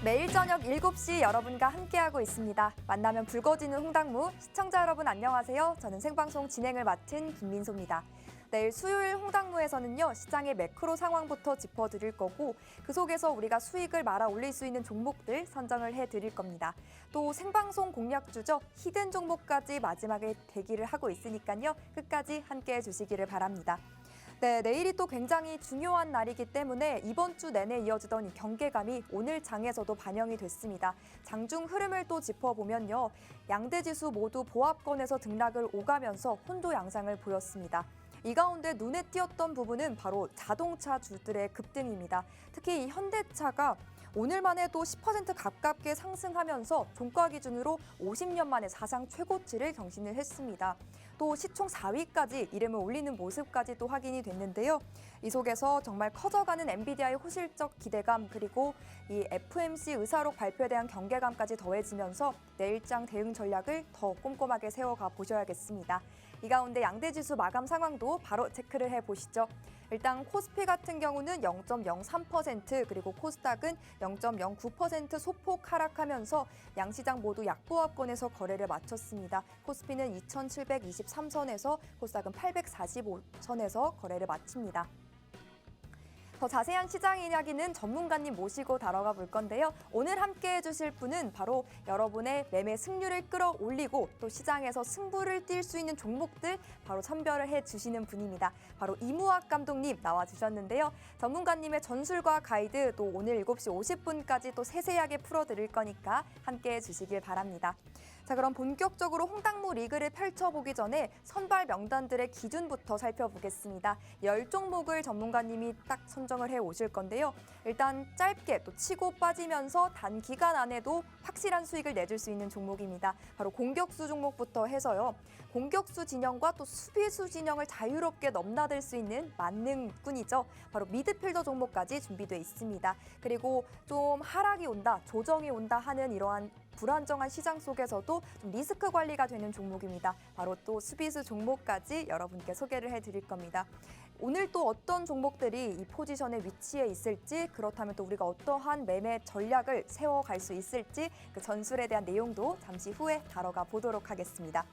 매일 저녁 7시 여러분과 함께하고 있습니다. 만나면 붉어지는 홍당무, 시청자 여러분 안녕하세요. 저는 생방송 진행을 맡은 김민소입니다. 내일 수요일 홍당무에서는요, 시장의 매크로 상황부터 짚어드릴 거고 그 속에서 우리가 수익을 말아 올릴 수 있는 종목들 선정을 해드릴 겁니다. 또 생방송 공략주죠, 히든 종목까지 마지막에 대기를 하고 있으니까요, 끝까지 함께해 주시기를 바랍니다. 네, 내일이 또 굉장히 중요한 날이기 때문에 이번 주 내내 이어지던 이 경계감이 오늘 장에서도 반영이 됐습니다. 장중 흐름을 또 짚어보면요, 양대 지수 모두 보합권에서 등락을 오가면서 혼조 양상을 보였습니다. 이 가운데 눈에 띄었던 부분은 바로 자동차 주들의 급등입니다. 특히 이 현대차가 오늘만 해도 10% 가깝게 상승하면서 종가 기준으로 50년 만에 사상 최고치를 경신을 했습니다. 또 시총 4위까지 이름을 올리는 모습까지 또 확인이 됐는데요. 이 속에서 정말 커져가는 엔비디아의 호실적 기대감, 그리고 이 FMC 의사록 발표에 대한 경계감까지 더해지면서 내일장 대응 전략을 더 꼼꼼하게 세워가 보셔야겠습니다. 이 가운데 양대지수 마감 상황도 바로 체크를 해보시죠. 일단 코스피 같은 경우는 0.03%, 그리고 코스닥은 0.09% 소폭 하락하면서 양시장 모두 약보합권에서 거래를 마쳤습니다. 코스피는 2723선에서, 코스닥은 845선에서 거래를 마칩니다. 더 자세한 시장 이야기는 전문가님 모시고 다뤄가 볼 건데요. 오늘 함께해 주실 분은 바로 여러분의 매매 승률을 끌어올리고 또 시장에서 승부를 띌 수 있는 종목들 바로 선별을 해 주시는 분입니다. 바로 이무학 감독님 나와 주셨는데요. 전문가님의 전술과 가이드 또 오늘 7시 50분까지 또 세세하게 풀어드릴 거니까 함께해 주시길 바랍니다. 자, 그럼 본격적으로 홍당무 리그를 펼쳐보기 전에 선발 명단들의 기준부터 살펴보겠습니다. 10종목을 전문가님이 딱 선정을 해 오실 건데요. 일단 짧게 또 치고 빠지면서 단기간 안에도 확실한 수익을 내줄 수 있는 종목입니다. 바로 공격수 종목부터 해서요. 공격수 진영과 또 수비수 진영을 자유롭게 넘나들 수 있는 만능꾼이죠. 바로 미드필더 종목까지 준비되어 있습니다. 그리고 좀 하락이 온다, 조정이 온다 하는 이러한 불안정한 시장 속에서도 좀 리스크 관리가 되는 종목입니다. 바로 또 수비수 종목까지 여러분께 소개를 해드릴 겁니다. 오늘 또 어떤 종목들이 이 포지션에 위치해 있을지, 그렇다면 또 우리가 어떠한 매매 전략을 세워갈 수 있을지 그 전술에 대한 내용도 잠시 후에 다뤄가 보도록 하겠습니다.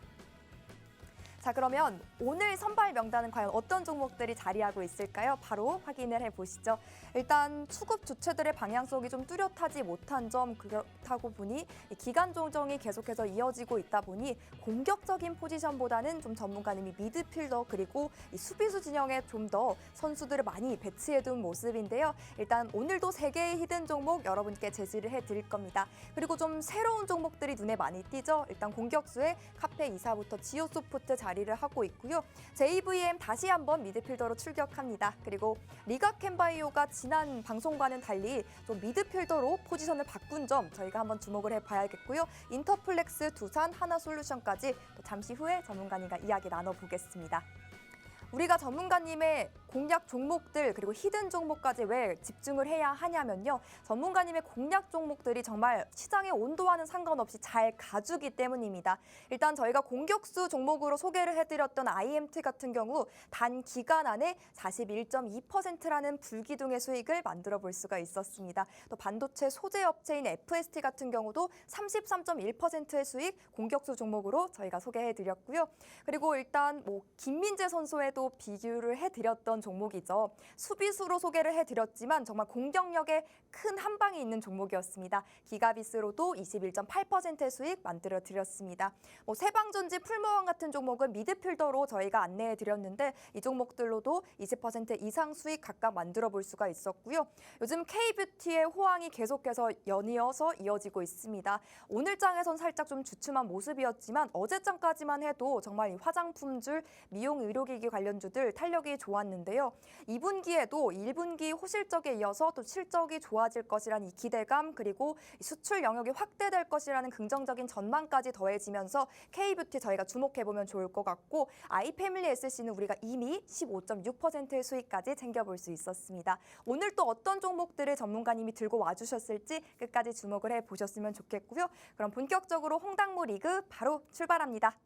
자, 그러면 오늘 선발 명단은 과연 어떤 종목들이 자리하고 있을까요? 바로 확인을 해보시죠. 일단 수급 주체들의 방향성이 좀 뚜렷하지 못한 점, 그렇다고 보니 기간 조정이 계속해서 이어지고 있다 보니 공격적인 포지션보다는 좀 전문가님이 미드필더 그리고 이 수비수 진영에 좀 더 선수들을 많이 배치해둔 모습인데요. 일단 오늘도 3개의 히든 종목 여러분께 제시를 해드릴 겁니다. 그리고 좀 새로운 종목들이 눈에 많이 띄죠. 일단 공격수의 카페 이사부터 지오소프트 자리를 하고 있고요. JVM 다시 한번 미드필더로 출격합니다. 그리고 리가캠바이오가 지난 방송과는 달리 좀 미드필더로 포지션을 바꾼 점 저희가 한번 주목을 해봐야겠고요. 인터플렉스, 두산, 하나솔루션까지 또 잠시 후에 전문가님과 이야기 나눠보겠습니다. 우리가 전문가님의 공략 종목들 그리고 히든 종목까지 왜 집중을 해야 하냐면요. 전문가님의 공략 종목들이 정말 시장의 온도와는 상관없이 잘 가주기 때문입니다. 일단 저희가 공격수 종목으로 소개를 해드렸던 IMT 같은 경우 단기간 안에 41.2%라는 불기둥의 수익을 만들어 볼 수가 있었습니다. 또 반도체 소재 업체인 FST 같은 경우도 33.1%의 수익 공격수 종목으로 저희가 소개해드렸고요. 그리고 일단 김민재 선수에도 비교를 해드렸던 종목이죠. 수비수로 소개를 해드렸지만 정말 공격력에 큰 한방이 있는 종목이었습니다. 기가비스로도 21.8%의 수익 만들어드렸습니다. 세방전지, 풀모왕 같은 종목은 미드필더로 저희가 안내해드렸는데 이 종목들로도 20% 이상 수익 각각 만들어 볼 수가 있었고요. 요즘 K뷰티의 호황이 계속해서 연이어서 이어지고 있습니다. 오늘 장에선 살짝 좀 주춤한 모습이었지만 어제장까지만 해도 정말 이 화장품줄, 미용 의료기기 관련주들 탄력이 좋았는데요. 2분기에도 1분기 호실적에 이어서 또 실적이 좋아질 것이라는 이 기대감, 그리고 수출 영역이 확대될 것이라는 긍정적인 전망까지 더해지면서 K뷰티 저희가 주목해보면 좋을 것 같고, 아이패밀리 SC는 우리가 이미 15.6%의 수익까지 챙겨볼 수 있었습니다. 오늘 또 어떤 종목들을 전문가님이 들고 와주셨을지 끝까지 주목을 해보셨으면 좋겠고요. 그럼 본격적으로 홍당무 리그 바로 출발합니다.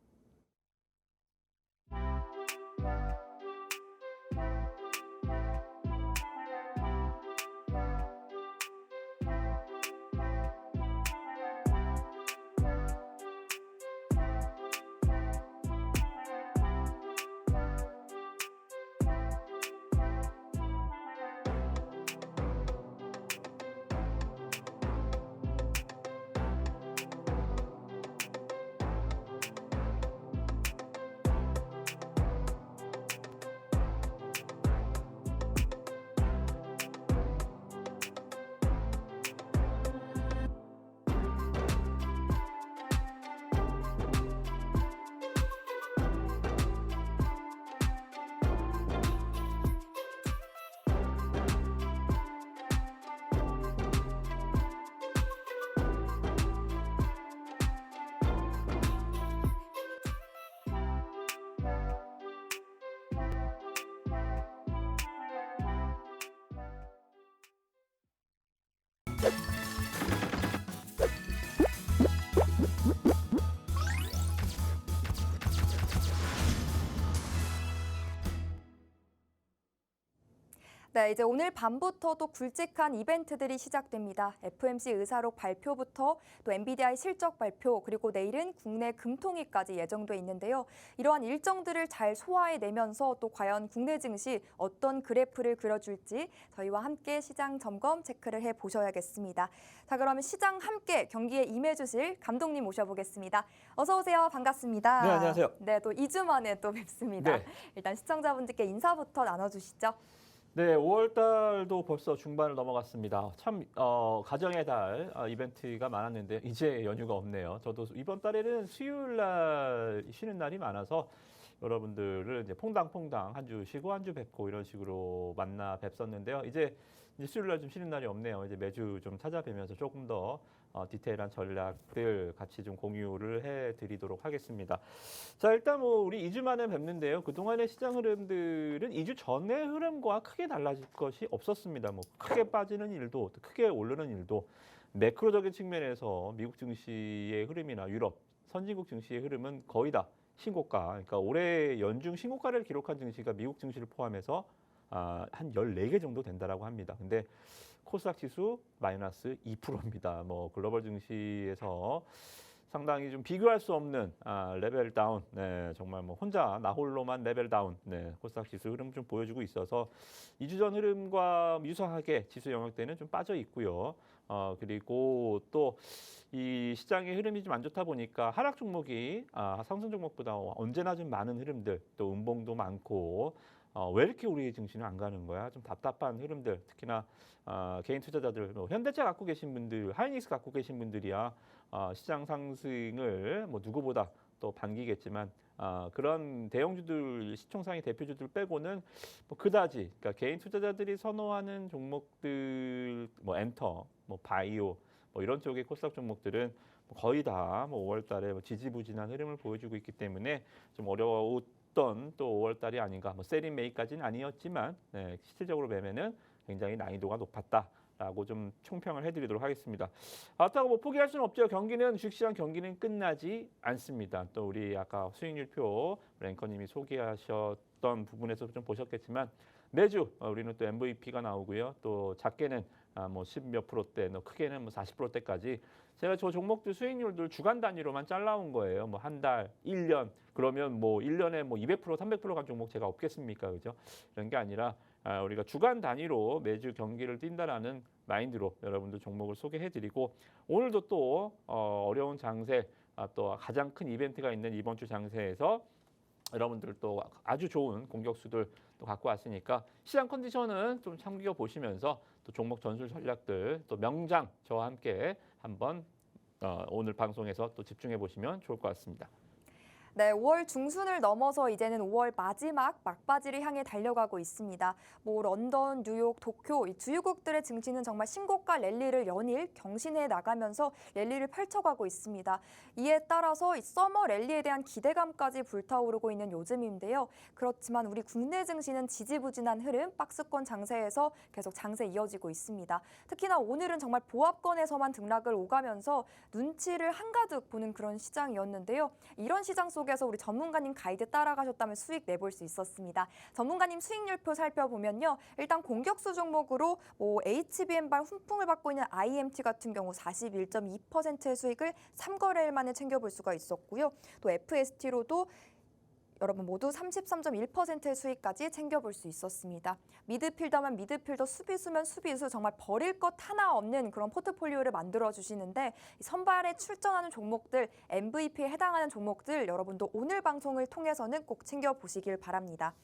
네, 이제 오늘 밤부터 또 굵직한 이벤트들이 시작됩니다. FOMC 의사록 발표부터 또 엔비디아의 실적 발표, 그리고 내일은 국내 금통위까지 예정돼 있는데요. 이러한 일정들을 잘 소화해내면서 또 과연 국내 증시 어떤 그래프를 그려줄지 저희와 함께 시장 점검 체크를 해보셔야겠습니다. 자, 그러면 시장 함께 경기에 임해주실 감독님 모셔보겠습니다. 어서 오세요. 반갑습니다. 네, 안녕하세요. 네, 또 2주 만에 또 뵙습니다. 네. 일단 시청자분들께 인사부터 나눠주시죠. 네, 5월 달도 벌써 중반을 넘어갔습니다. 참 가정의 달 이벤트가 많았는데 이제 연휴가 없네요. 저도 이번 달에는 수요일 날 쉬는 날이 많아서 여러분들을 이제 퐁당퐁당 한 주 쉬고 한 주 뵙고 이런 식으로 만나 뵙었는데요. 이제 수요일 날 좀 쉬는 날이 없네요. 이제 매주 좀 찾아뵈면서 조금 더 디테일한 전략들 같이 좀 공유를 해드리도록 하겠습니다. 자, 일단 뭐 우리 2주 만에 뵙는데요. 그동안의 시장 흐름들은 2주 전의 흐름과 크게 달라질 것이 없었습니다. 뭐 크게 빠지는 일도, 크게 오르는 일도 매크로적인 측면에서 미국 증시의 흐름이나 유럽, 선진국 증시의 흐름은 거의 다 신고가. 그러니까 올해 연중 신고가를 기록한 증시가 미국 증시를 포함해서 한 14개 정도 된다라고 합니다. 근데 코스닥 지수 마이너스 2%입니다. 뭐 글로벌 증시에서 상당히 좀 비교할 수 없는 레벨 다운, 네, 정말 뭐 혼자 나 홀로만 레벨 다운, 네, 코스닥 지수 흐름 좀 보여주고 있어서 2주 전 흐름과 유사하게 지수 영역대는 좀 빠져 있고요. 그리고 또 이 시장의 흐름이 좀 안 좋다 보니까 하락 종목이 상승 종목보다 언제나 좀 많은 흐름들, 또 음봉도 많고. 왜 이렇게 우리 증시는 안 가는 거야? 좀 답답한 흐름들, 특히나 개인 투자자들, 뭐 현대차 갖고 계신 분들, 하이닉스 갖고 계신 분들이야 시장 상승을 뭐 누구보다 또 반기겠지만 그런 대형주들, 시총상위 대표주들 빼고는 뭐 그다지, 그러니까 개인 투자자들이 선호하는 종목들, 뭐 엔터, 뭐 바이오, 뭐 이런 쪽의 코스닥 종목들은 거의 다 뭐 5월달에 뭐 지지부진한 흐름을 보여주고 있기 때문에 좀 어려웠던 또 5월달이 아닌가. 뭐 세린 메이까지는 아니었지만 네, 실질적으로 매매는 굉장히 난이도가 높았다라고 좀 총평을 해드리도록 하겠습니다. 그렇다고 뭐 포기할 수는 없죠. 경기는 주식시장 경기는 끝나지 않습니다. 또 우리 아까 수익률표 랭커님이 소개하셨던 부분에서 좀 보셨겠지만 매주 우리는 또 MVP가 나오고요. 또 작게는 뭐 10몇 프로대, 크게는 뭐 40%대까지 제가 저 종목들 수익률들 주간 단위로만 잘라온 거예요. 뭐 한 달, 1년 그러면 뭐 1년에 뭐 200%, 300% 간 종목 제가 없겠습니까? 그죠? 이런 게 아니라 우리가 주간 단위로 매주 경기를 뛴다라는 마인드로 여러분들 종목을 소개해드리고 오늘도 또 어려운 장세, 또 가장 큰 이벤트가 있는 이번 주 장세에서 여러분들 또 아주 좋은 공격수들 또 갖고 왔으니까 시장 컨디션은 좀 참겨 보시면서 또 종목 전술 전략들 또 명장 저와 함께 한번 오늘 방송에서 또 집중해 보시면 좋을 것 같습니다. 네, 5월 중순을 넘어서 이제는 5월 마지막 막바지를 향해 달려가고 있습니다. 뭐 런던, 뉴욕, 도쿄 이 주요국들의 증시는 정말 신고가 랠리를 연일 경신해 나가면서 랠리를 펼쳐가고 있습니다. 이에 따라서 이 서머 랠리에 대한 기대감까지 불타오르고 있는 요즘인데요. 그렇지만 우리 국내 증시는 지지부진한 흐름, 박스권 장세에서 계속 장세 이어지고 있습니다. 특히나 오늘은 정말 보합권에서만 등락을 오가면서 눈치를 한가득 보는 그런 시장이었는데요. 이런 시장 속에서 우리 전문가님 가이드 따라가셨다면 수익 내볼 수 있었습니다. 전문가님 수익률표 살펴보면요. 일단 공격수 종목으로 뭐 HBM발 훈풍을 받고 있는 IMT 같은 경우 41.2%의 수익을 3거래일 만에 챙겨볼 수가 있었고요. 또 FST로도 여러분 모두 33.1%의 수익까지 챙겨볼 수 있었습니다. 미드필더면 미드필더, 수비수면 수비수 정말 버릴 것 하나 없는 그런 포트폴리오를 만들어주시는데 선발에 출전하는 종목들, MVP에 해당하는 종목들 여러분도 오늘 방송을 통해서는 꼭 챙겨보시길 바랍니다.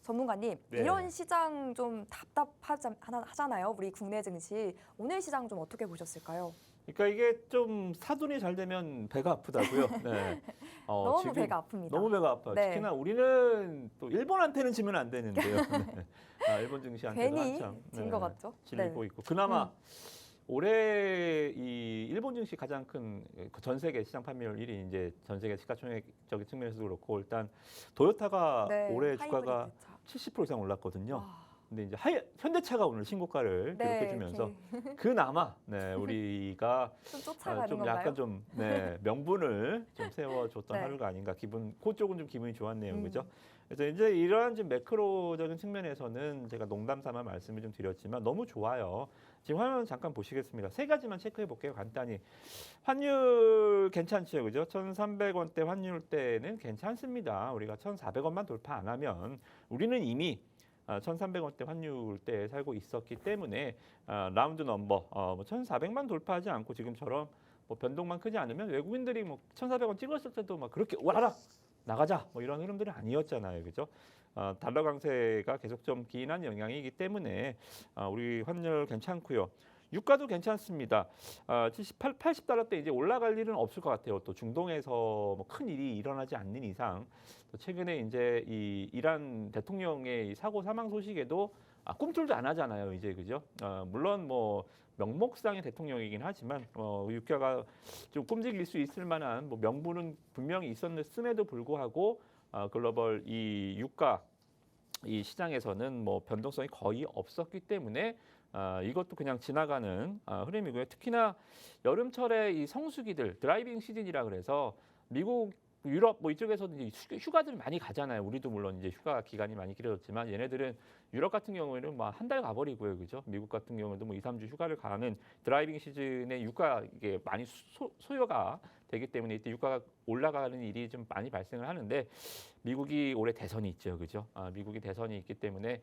전문가님, 네. 이런 시장 좀 답답하잖아요. 우리 국내 증시. 오늘 시장 좀 어떻게 보셨을까요? 그러니까 이게 좀 사돈이 잘 되면 배가 아프다고요. 네. 너무 지금 배가 아픕니다. 너무 배가 아파요. 네. 특히나 우리는 또 일본한테는 지면 안 되는데요. 네. 일본 증시한테는 괜히 한참 진 것 같죠? 질리고 있고 그나마 올해 이 일본 증시 가장 큰 전 세계 시장 판매율 1위 이제 전 세계 시가총액적인 측면에서도 그렇고 일단 도요타가 네, 올해 하이브리드 주가가 차. 70% 이상 올랐거든요. 와. 근데 이제 현대차가 오늘 신고가를 네, 기록해주면서 그나마 네, 우리가 좀 쫓아가는 좀 건가요? 약간 좀 네, 명분을 좀 세워줬던 네. 하루가 아닌가 그쪽은 좀 기분이 좋았네요, 그죠? 음. 그래서 이제 이러한 좀 매크로적인 측면에서는 제가 농담 삼아 말씀을 좀 드렸지만 너무 좋아요. 지금 화면 잠깐 보시겠습니다. 세 가지만 체크해 볼게요, 간단히. 환율 괜찮죠, 그죠? 1,300원대 환율대는 괜찮습니다. 우리가 1,400원만 돌파 안 하면 우리는 이미 1,300원대 환율대에 살고 있었기 때문에 라운드 넘버 뭐 1,400만 돌파하지 않고 지금처럼 뭐 변동만 크지 않으면 외국인들이 뭐 1,400원 찍었을 때도 막 그렇게 와라 나가자 뭐 이런 흐름들은 아니었잖아요, 그죠? 달러 강세가 계속 좀 기인한 영향이기 때문에 우리 환율 괜찮고요. 유가도 괜찮습니다. 78, 80달러대 이제 올라갈 일은 없을 것 같아요. 또 중동에서 뭐 큰 일이 일어나지 않는 이상, 또 최근에 이제 이 이란 대통령의 이 사고 사망 소식에도 꿈틀도 안 하잖아요, 이제 그죠? 물론 뭐 명목상의 대통령이긴 하지만 유가가 좀 끔찍일 수 있을 만한 뭐 명분은 분명히 있었음에도 불구하고 글로벌 이 유가 이 시장에서는 뭐 변동성이 거의 없었기 때문에 이것도 그냥 지나가는 흐름이고요. 특히나 여름철에 이 성수기들 드라이빙 시즌이라 그래서 미국, 유럽 뭐 이쪽에서도 이제 휴가들 많이 가잖아요. 우리도 물론 이제 휴가 기간이 많이 길어졌지만 얘네들은 유럽 같은 경우에는 뭐 한 달 가버리고요, 그죠? 미국 같은 경우도 뭐 2, 3주 휴가를 가는 드라이빙 시즌에 유가 이게 많이 소요가 되기 때문에 이때 유가가 올라가는 일이 좀 많이 발생을 하는데 미국이 올해 대선이 있죠, 그죠? 미국이 대선이 있기 때문에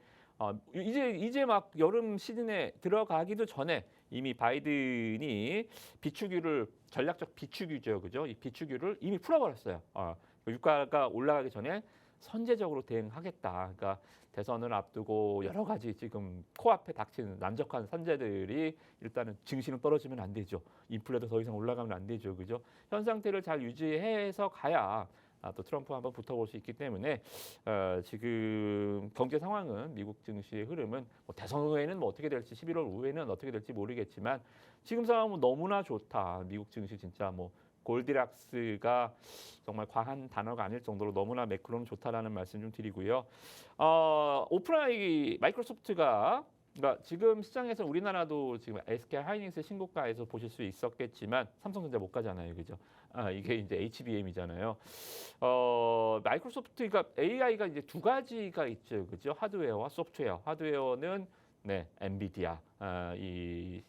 이제 막 여름 시즌에 들어가기도 전에 이미 바이든이 비축유를 전략적 비축유죠, 그죠? 이 비축유를 이미 풀어버렸어요. 유가가 올라가기 전에 선제적으로 대응하겠다. 그러니까 대선을 앞두고 여러 가지 지금 코앞에 닥치는 난적한 선제들이 일단은 증시는 떨어지면 안 되죠. 인플레도 더 이상 올라가면 안 되죠, 그죠? 현 상태를 잘 유지해서 가야 또 트럼프 한번 붙어볼 수 있기 때문에 지금 경제 상황은 미국 증시의 흐름은 뭐 대선 후에는 뭐 어떻게 될지 11월 후에는 어떻게 될지 모르겠지만 지금 상황은 너무나 좋다. 미국 증시 진짜 뭐 골디락스가 정말 과한 단어가 아닐 정도로 너무나 매크로는 좋다라는 말씀 좀 드리고요. 오프라인 마이크로소프트가 그러니까 지금 시장에서 우리나라도 지금 SK 하이닉스 신고가에서 보실 수 있었겠지만 삼성전자 못 가잖아요, 그죠? 이게 이제 HBM이잖아요. 마이크로소프트가 AI가 이제 두 가지가 있죠, 그죠? 하드웨어와 소프트웨어. 하드웨어는 네, 엔비디아 이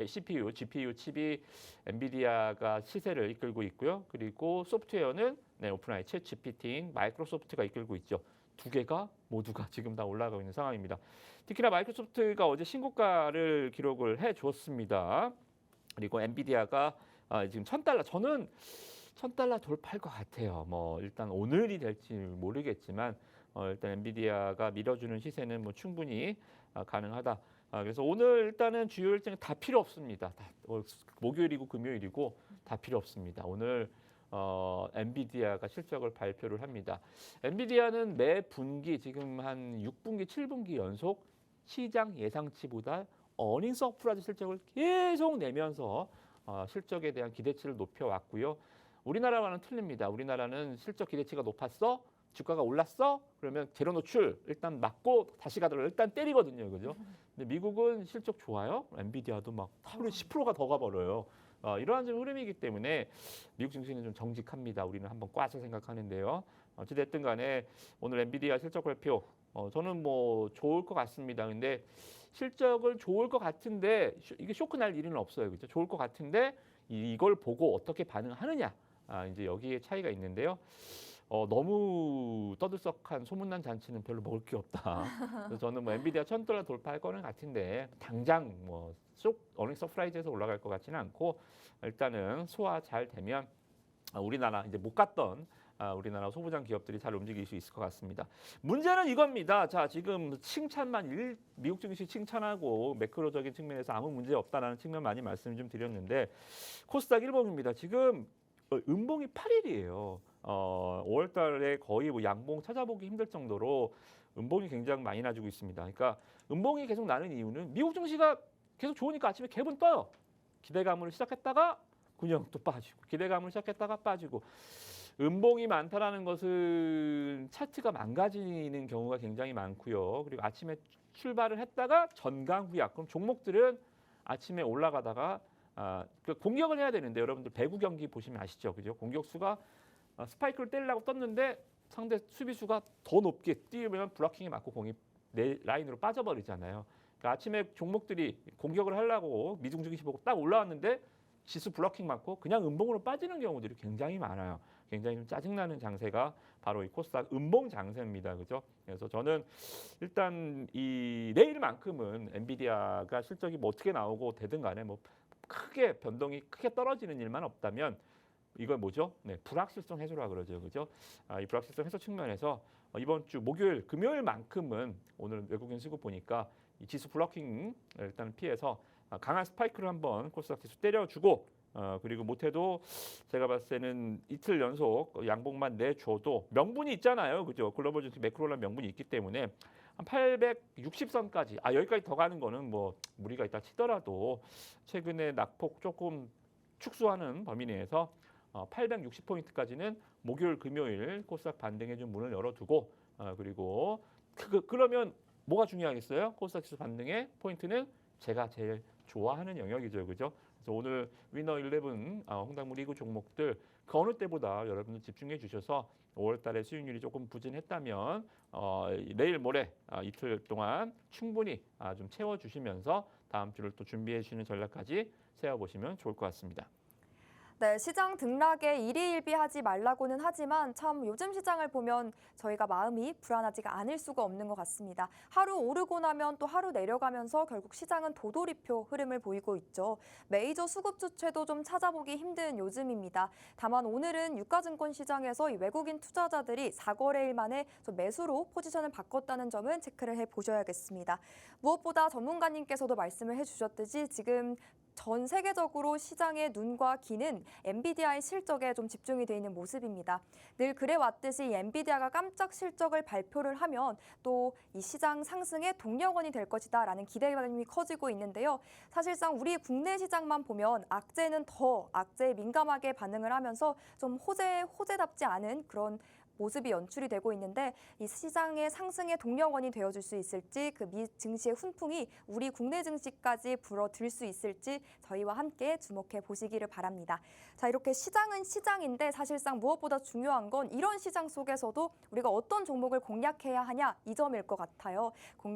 CPU, GPU 칩이 엔비디아가 시세를 이끌고 있고요. 그리고 소프트웨어는 네, 오픈AI 챗GPT인 마이크로소프트가 이끌고 있죠. 두 개가 모두가 지금 다 올라가고 있는 상황입니다. 특히나 마이크로소프트가 어제 신고가를 기록을 해줬습니다. 그리고 엔비디아가 지금 $1,000, 저는 $1,000 돌파할 것 같아요. 뭐 일단 오늘이 될지 모르겠지만 일단 엔비디아가 밀어주는 시세는 뭐 충분히 가능하다. 그래서 오늘 일단은 주요 일정이 다 필요 없습니다. 목요일이고 금요일이고 다 필요 없습니다. 오늘 엔비디아가 실적을 발표를 합니다. 엔비디아는 매 분기 지금 한 6분기, 7분기 연속 시장 예상치보다 어닝 서프라이즈 실적을 계속 내면서 실적에 대한 기대치를 높여왔고요. 우리나라와는 틀립니다. 우리나라는 실적 기대치가 높았어? 주가가 올랐어? 그러면 재료 노출 일단 막고 다시 가더라도 일단 때리거든요, 그죠? 근데 미국은 실적 좋아요. 엔비디아도 막 하루에 10%가 더 가버려요. 이러한 좀 흐름이기 때문에 미국 증시는 좀 정직합니다. 우리는 한번 꽈서 생각하는데요. 어찌됐든 간에 오늘 엔비디아 실적 발표 저는 뭐 좋을 것 같습니다. 근데 실적을 좋을 것 같은데 이게 쇼크 날 일은 없어요, 그죠? 좋을 것 같은데 이걸 보고 어떻게 반응하느냐, 이제 여기에 차이가 있는데요. 너무 떠들썩한 소문난 잔치는 별로 먹을 게 없다. 그래서 저는 뭐 엔비디아 $1,000 돌파할 거는 같은데 당장 뭐 어닝 서프라이즈에서 올라갈 것 같지는 않고 일단은 소화 잘 되면 우리나라 이제 못 갔던 우리나라 소부장 기업들이 잘 움직일 수 있을 것 같습니다. 문제는 이겁니다. 자, 지금 칭찬만 미국 증시 칭찬하고 매크로적인 측면에서 아무 문제 없다라는 측면 많이 말씀을 좀 드렸는데 코스닥 1봉입니다. 지금 음봉이 8일이에요. 5월 달에 거의 뭐 양봉 찾아보기 힘들 정도로 음봉이 굉장히 많이 나주고 있습니다. 그러니까 음봉이 계속 나는 이유는 미국 증시가 계속 좋으니까 아침에 갭은 떠요. 기대감으로 시작했다가 그냥 또 빠지고 기대감을 시작했다가 빠지고 음봉이 많다라는 것은 차트가 망가지는 경우가 굉장히 많고요. 그리고 아침에 출발을 했다가 전강후약. 그럼 종목들은 아침에 올라가다가 그 공격을 해야 되는데 여러분들 배구 경기 보시면 아시죠, 그죠? 공격수가 스파이크를 때리려고 떴는데 상대 수비수가 더 높게 뛰면 블로킹에 맞고 공이 내 라인으로 빠져버리잖아요. 그러니까 아침에 종목들이 공격을 하려고 미중주기 보고 딱 올라왔는데 지수 블로킹 맞고 그냥 음봉으로 빠지는 경우들이 굉장히 많아요. 굉장히 좀 짜증나는 장세가 바로 이 코스닥 음봉 장세입니다. 그죠? 그래서 저는 일단 이 내일만큼은 엔비디아가 실적이 뭐 어떻게 나오고 되든 간에 뭐 크게 변동이 크게 떨어지는 일만 없다면 이걸 뭐죠? 네, 불확실성 해소라 그러죠. 그죠? 이 불확실성 해소 측면에서 이번 주 목요일, 금요일만큼은 오늘 외국인 수급 보니까 이 지수 블로킹 일단 피해서 강한 스파이크를 한번 코스닥 지수 때려주고 그리고 못해도 제가 봤을 때는 이틀 연속 양봉만 내줘도 명분이 있잖아요. 그죠? 글로벌 증시 매크로라는 명분이 있기 때문에 한 860선까지 여기까지 더 가는 거는 뭐 무리가 있다 치더라도 최근에 낙폭 조금 축소하는 범위 내에서 860포인트까지는 목요일, 금요일 코스닥 반등에 좀 문을 열어두고 그리고 그러면 뭐가 중요하겠어요? 코스닥 지수 반등의 포인트는 제가 제일 좋아하는 영역이죠, 그죠? 그래서 오늘 위너 11 홍당무 리그 종목들 그 어느 때보다 여러분들 집중해 주셔서 5월달에 수익률이 조금 부진했다면 내일 모레 이틀 동안 충분히 좀 채워주시면서 다음 주를 또 준비해 주시는 전략까지 세워보시면 좋을 것 같습니다. 네, 시장 등락에 일희일비하지 말라고는 하지만 참 요즘 시장을 보면 저희가 마음이 불안하지가 않을 수가 없는 것 같습니다. 하루 오르고 나면 또 하루 내려가면서 결국 시장은 도돌이표 흐름을 보이고 있죠. 메이저 수급 주체도 좀 찾아보기 힘든 요즘입니다. 다만 오늘은 유가증권 시장에서 이 외국인 투자자들이 4거래일 만에 좀 매수로 포지션을 바꿨다는 점은 체크를 해보셔야겠습니다. 무엇보다 전문가님께서도 말씀을 해주셨듯이 지금 전 세계적으로 시장의 눈과 귀는 엔비디아의 실적에 좀 집중이 돼 있는 모습입니다. 늘 그래왔듯이 엔비디아가 깜짝 실적을 발표를 하면 또 이 시장 상승의 동력원이 될 것이다라는 기대감이 커지고 있는데요. 사실상 우리 국내 시장만 보면 악재는 더 악재에 민감하게 반응을 하면서 좀 호재답지 않은 그런 모습이 연출이 되고 있는데 이 시장의 상승의 동력원이 되어줄 수 있을지 그 미 증시의 훈풍이 우리 국내 증시까지 불어들 수 있을지 저희와 함께 주목해 보시기를 바랍니다. 자, 이렇게 시장은 시장인데 사실상 무엇보다 중요한 건 이런 시장 속에서도 우리가 어떤 종목을 공략해야 하냐 이 점일 것 같아요.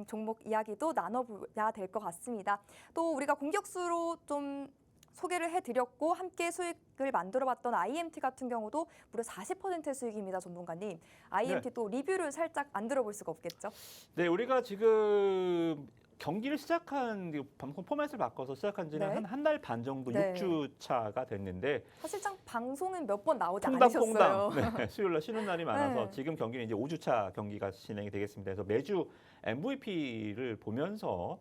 종목 이야기도 나눠봐야 될 것 같습니다. 또 우리가 공격수로 좀 소개를 해드렸고 함께 수익을 만들어봤던 IMT 같은 경우도 무려 40% 수익입니다, 전문가님. IMT 또 리뷰를 살짝 안 들어볼 수가 없겠죠? 네, 우리가 지금 경기를 시작한 방송 포맷을 바꿔서 시작한 지는 한 달 반 정도 6주 차가 됐는데 사실상 방송은 몇 번 나오지 퐁당퐁당 않으셨어요. 네, 수요일 날 쉬는 날이 많아서 지금 경기는 이제 5주 차 경기가 진행이 되겠습니다. 그래서 매주 MVP를 보면서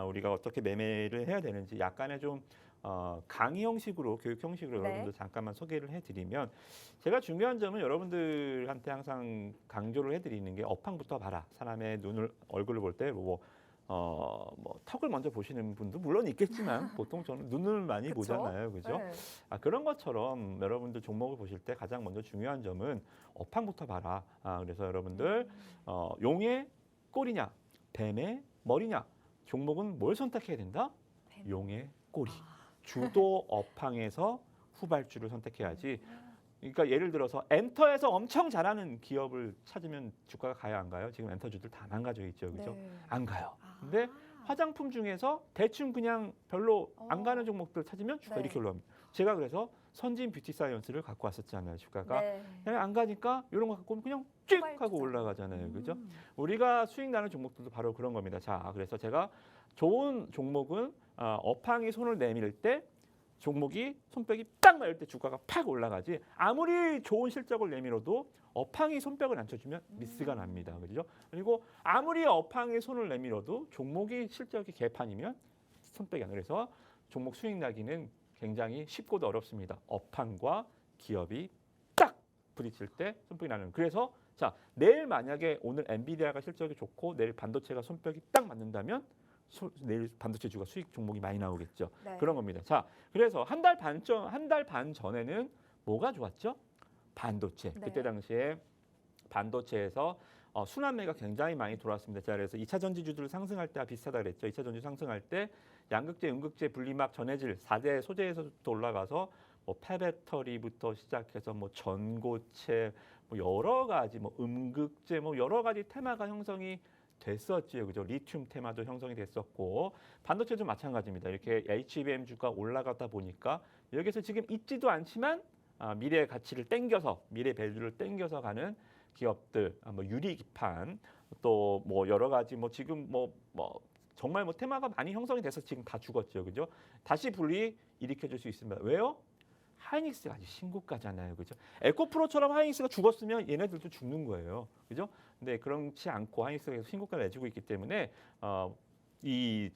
우리가 어떻게 매매를 해야 되는지 약간의 좀 강의 형식으로 교육 형식으로 여러분들 잠깐만 소개를 해드리면 제가 중요한 점은 여러분들한테 항상 강조를 해드리는 게 업황부터 봐라. 사람의 얼굴을 볼 때 뭐 턱을 먼저 보시는 분도 물론 있겠지만 보통 저는 눈을 많이 보잖아요, 그죠? 네. 그런 것처럼 여러분들 종목을 보실 때 가장 먼저 중요한 점은 업황부터 봐라. 그래서 여러분들 용의 꼬리냐, 뱀의 머리냐, 종목은 뭘 선택해야 된다? 용의 꼬리. 주도 업황에서 후발주를 선택해야지. 그러니까 예를 들어서 엔터에서 엄청 잘하는 기업을 찾으면 주가가 가요, 안 가요? 지금 엔터주들 다 망가져 있죠, 그죠? 안 가요. 근데 화장품 중에서 대충 그냥 별로 안 가는 종목들 찾으면 주가 이렇게 올라갑니다. 제가 그래서 선진 뷰티 사이언스를 갖고 왔었잖아요, 주가가. 그냥 안 가니까 이런 거 갖고 오면 그냥 쭉 하고 올라가잖아요, 그죠? 우리가 수익 나는 종목들도 바로 그런 겁니다. 자, 그래서 제가 좋은 종목은 업황이 손을 내밀 때 종목이 손뼉이 딱 맞을 때 주가가 팍 올라가지 아무리 좋은 실적을 내밀어도 업황이 손뼉을 안 쳐주면 미스가 납니다. 그렇죠? 그리고 아무리 업황에 손을 내밀어도 종목이 실적이 개판이면 손뼉이 안 그래서 종목 수익 나기는 굉장히 쉽고도 어렵습니다. 업황과 기업이 딱 부딪힐 때 손뼉이 나는. 그래서 자, 내일 만약에 오늘 엔비디아가 실적이 좋고 내일 반도체가 손뼉이 딱 맞는다면 내일 반도체 주가 수익 종목이 많이 나오겠죠. 그런 겁니다. 자, 그래서 한 달 반 전에는 뭐가 좋았죠? 반도체. 그때 당시에 반도체에서 순환매가 굉장히 많이 돌아왔습니다. 자, 그래서 2차 전지주들 상승할 때와 비슷하다 그랬죠. 2차 전지 상승할 때 양극재, 음극재, 분리막, 전해질 4대 소재에서부터 올라가서 뭐 폐배터리부터 시작해서 뭐 전고체, 뭐 여러 가지 뭐 음극재, 뭐 여러 가지 테마가 형성이 됐었지요. 그죠? 리튬 테마도 형성이 됐었고 반도체도 마찬가지입니다. 이렇게 HBM 주가 올라가다 보니까 여기서 지금 있지도 않지만 미래의 가치를 땡겨서 미래 밸류를 땡겨서 가는 기업들, 뭐 유리기판 또 뭐 여러 가지 뭐 지금 뭐 정말 뭐 테마가 많이 형성이 돼서 지금 다 죽었죠. 그죠? 다시 분리 일으켜줄 수 있습니다. 왜요? 하이닉스가 아직 신고가잖아요. 그죠? 에코프로처럼 하이닉스가 죽었으면 얘네들도 죽는 거예요. 그죠? 근데 그렇지 않고 하이닉스가 계속 신고가를 내주고 있기 때문에 이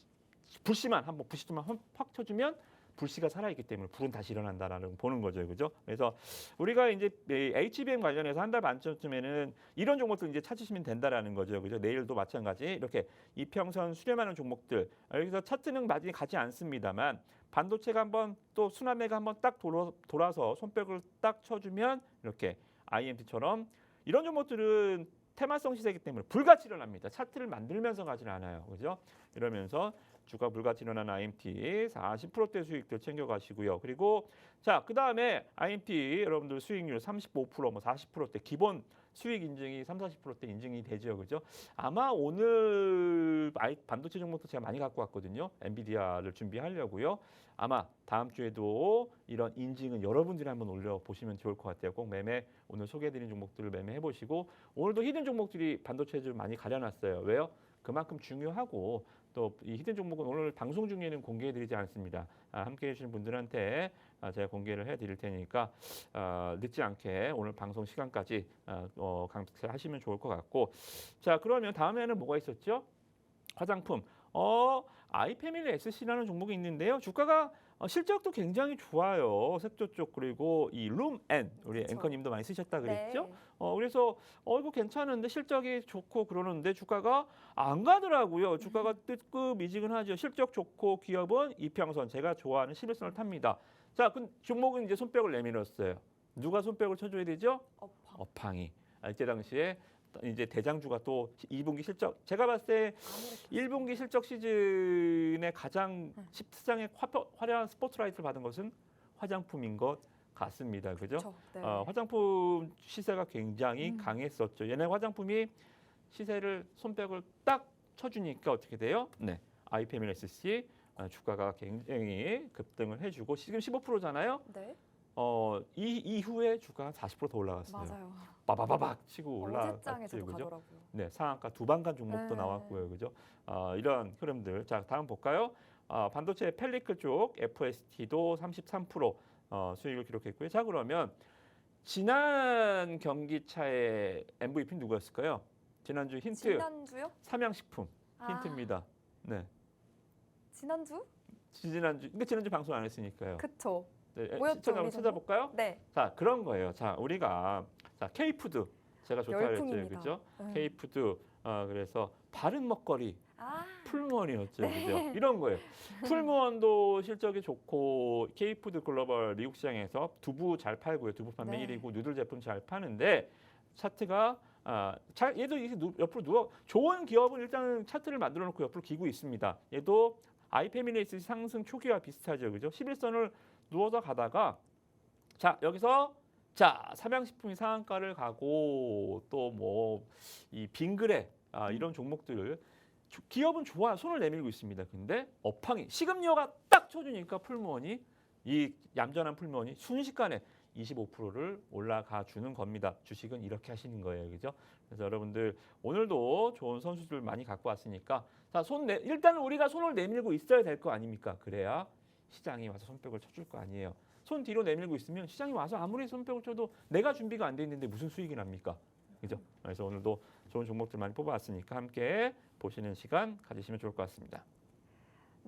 불씨만 확 쳐주면 불씨가 살아있기 때문에 불은 다시 일어난다라는 보는 거죠, 그죠? 그래서 우리가 이제 HBM 관련해서 한 달 반쯤에는 이런 종목들 이제 찾으시면 된다라는 거죠, 그죠? 내일도 마찬가지 이렇게 이평선 수렴하는 종목들 여기서 차트는 많이 가지 않습니다만 반도체가 한번 또 순환매가 한번 딱 돌아서 손뼉을 딱 쳐주면 이렇게 IMT처럼 이런 종목들은 테마성 시세이기 때문에 불같이 일어납니다. 차트를 만들면서 가지는 않아요, 그죠? 이러면서 주가 불같이 일어난 IMT 40%대 수익들 챙겨가시고요. 그리고 자, 그다음에 IMT 여러분들 수익률 35%, 뭐 40%대 기본 수익 인증이 30-40%대 인증이 되죠. 그죠? 아마 오늘 반도체 종목도 제가 많이 갖고 왔거든요. 엔비디아를 준비하려고요. 아마 다음 주에도 이런 인증은 여러분들이 한번 올려보시면 좋을 것 같아요. 꼭 매매 오늘 소개해드린 종목들을 매매해보시고 오늘도 히든 종목들이 반도체를 많이 가려놨어요. 왜요? 그만큼 중요하고 또 이 히든 종목은 오늘 방송 중에는 공개해드리지 않습니다. 함께해 주신 분들한테 제가 공개를 해드릴 테니까 늦지 않게 오늘 방송 시간까지 강하시면 좋을 것 같고 자 그러면 다음에는 뭐가 있었죠? 화장품. 아이패밀리 SC라는 종목이 있는데요. 주가가 실적도 굉장히 좋아요. 색조 쪽 그리고 이 룸앤 우리 그쵸. 앵커님도 많이 쓰셨다 그랬죠. 네. 그래서 이거 괜찮은데 실적이 좋고 그러는데 주가가 안 가더라고요. 주가가 뜨끔미지근하죠. 실적 좋고 기업은 이평선 제가 좋아하는 11선을 탑니다. 자, 그 종목은 이제 손뼉을 내밀었어요. 누가 손뼉을 쳐줘야 되죠? 업황이. 이때 당시에 이제 대장주가 또 2분기 실적 제가 봤을 때 1분기 실적 시즌에 가장 시장에 화려한 스포트라이트를 받은 것은 화장품인 것 같습니다. 그죠? 그쵸. 네. 화장품 시세가 굉장히 강했었죠. 얘네 화장품이 시세를 손뼉을 딱 쳐주니까 어떻게 돼요? 네, 아이패밀리 SC 주가가 굉장히 급등을 해주고 지금 15%잖아요. 네. 이후에 주가 40%더 올라갔어요. 맞아요. 빠바바박 치고 올라갔죠. 어제장에서도 그죠? 가더라고요. 네, 상한가 두 반간 종목도 네. 나왔고요. 그죠? 이런 흐름들. 자, 다음 볼까요? 반도체 펠리클 쪽 FST도 33% 수익을 기록했고요. 자, 그러면 지난 경기차의 MVP는 누구였을까요? 지난주 힌트 지난주요? 삼양식품 힌트입니다. 네. 지난주? 지난주 방송 안 했으니까요. 그쵸. 네, 뭐였죠, 시청자 한번 우리 찾아볼까요? 네. 자, 그런 거예요. 자, 우리가 K푸드 제가 좋다 그랬죠, 열풍입니다. 그죠? K푸드 그래서 바른 먹거리 풀무원이었죠, 네. 그죠? 이런 거예요. 풀무원도 실적이 좋고 K푸드 글로벌 미국 시장에서 두부 잘 팔고요, 두부 판매 네. 1위고 누들 제품 잘 파는데 차트가 얘도 이렇게 옆으로 누워 좋은 기업은 일단 차트를 만들어 놓고 옆으로 기고 있습니다. 얘도 아이패밀리 상승 초기와 비슷하죠, 그죠? 11선을 누워서 가다가 자 여기서 자 삼양식품이 상한가를 가고 또 뭐 이 빙그레 이런 종목들 기업은 좋아 손을 내밀고 있습니다. 근데 업황이 식음료가 딱 쳐주니까 풀무원이 이 얌전한 풀무원이 순식간에 25%를 올라가 주는 겁니다. 주식은 이렇게 하시는 거예요, 그죠? 그래서 여러분들 오늘도 좋은 선수들 많이 갖고 왔으니까 자 일단은 우리가 손을 내밀고 있어야 될 거 아닙니까? 그래야 시장이 와서 손뼉을 쳐줄 거 아니에요. 손 뒤로 내밀고 있으면 시장이 와서 아무리 손뼉을 쳐도 내가 준비가 안 돼 있는데 무슨 수익이 납니까? 그죠? 그래서 오늘도 좋은 종목들 많이 뽑아왔으니까 함께 보시는 시간 가지시면 좋을 것 같습니다.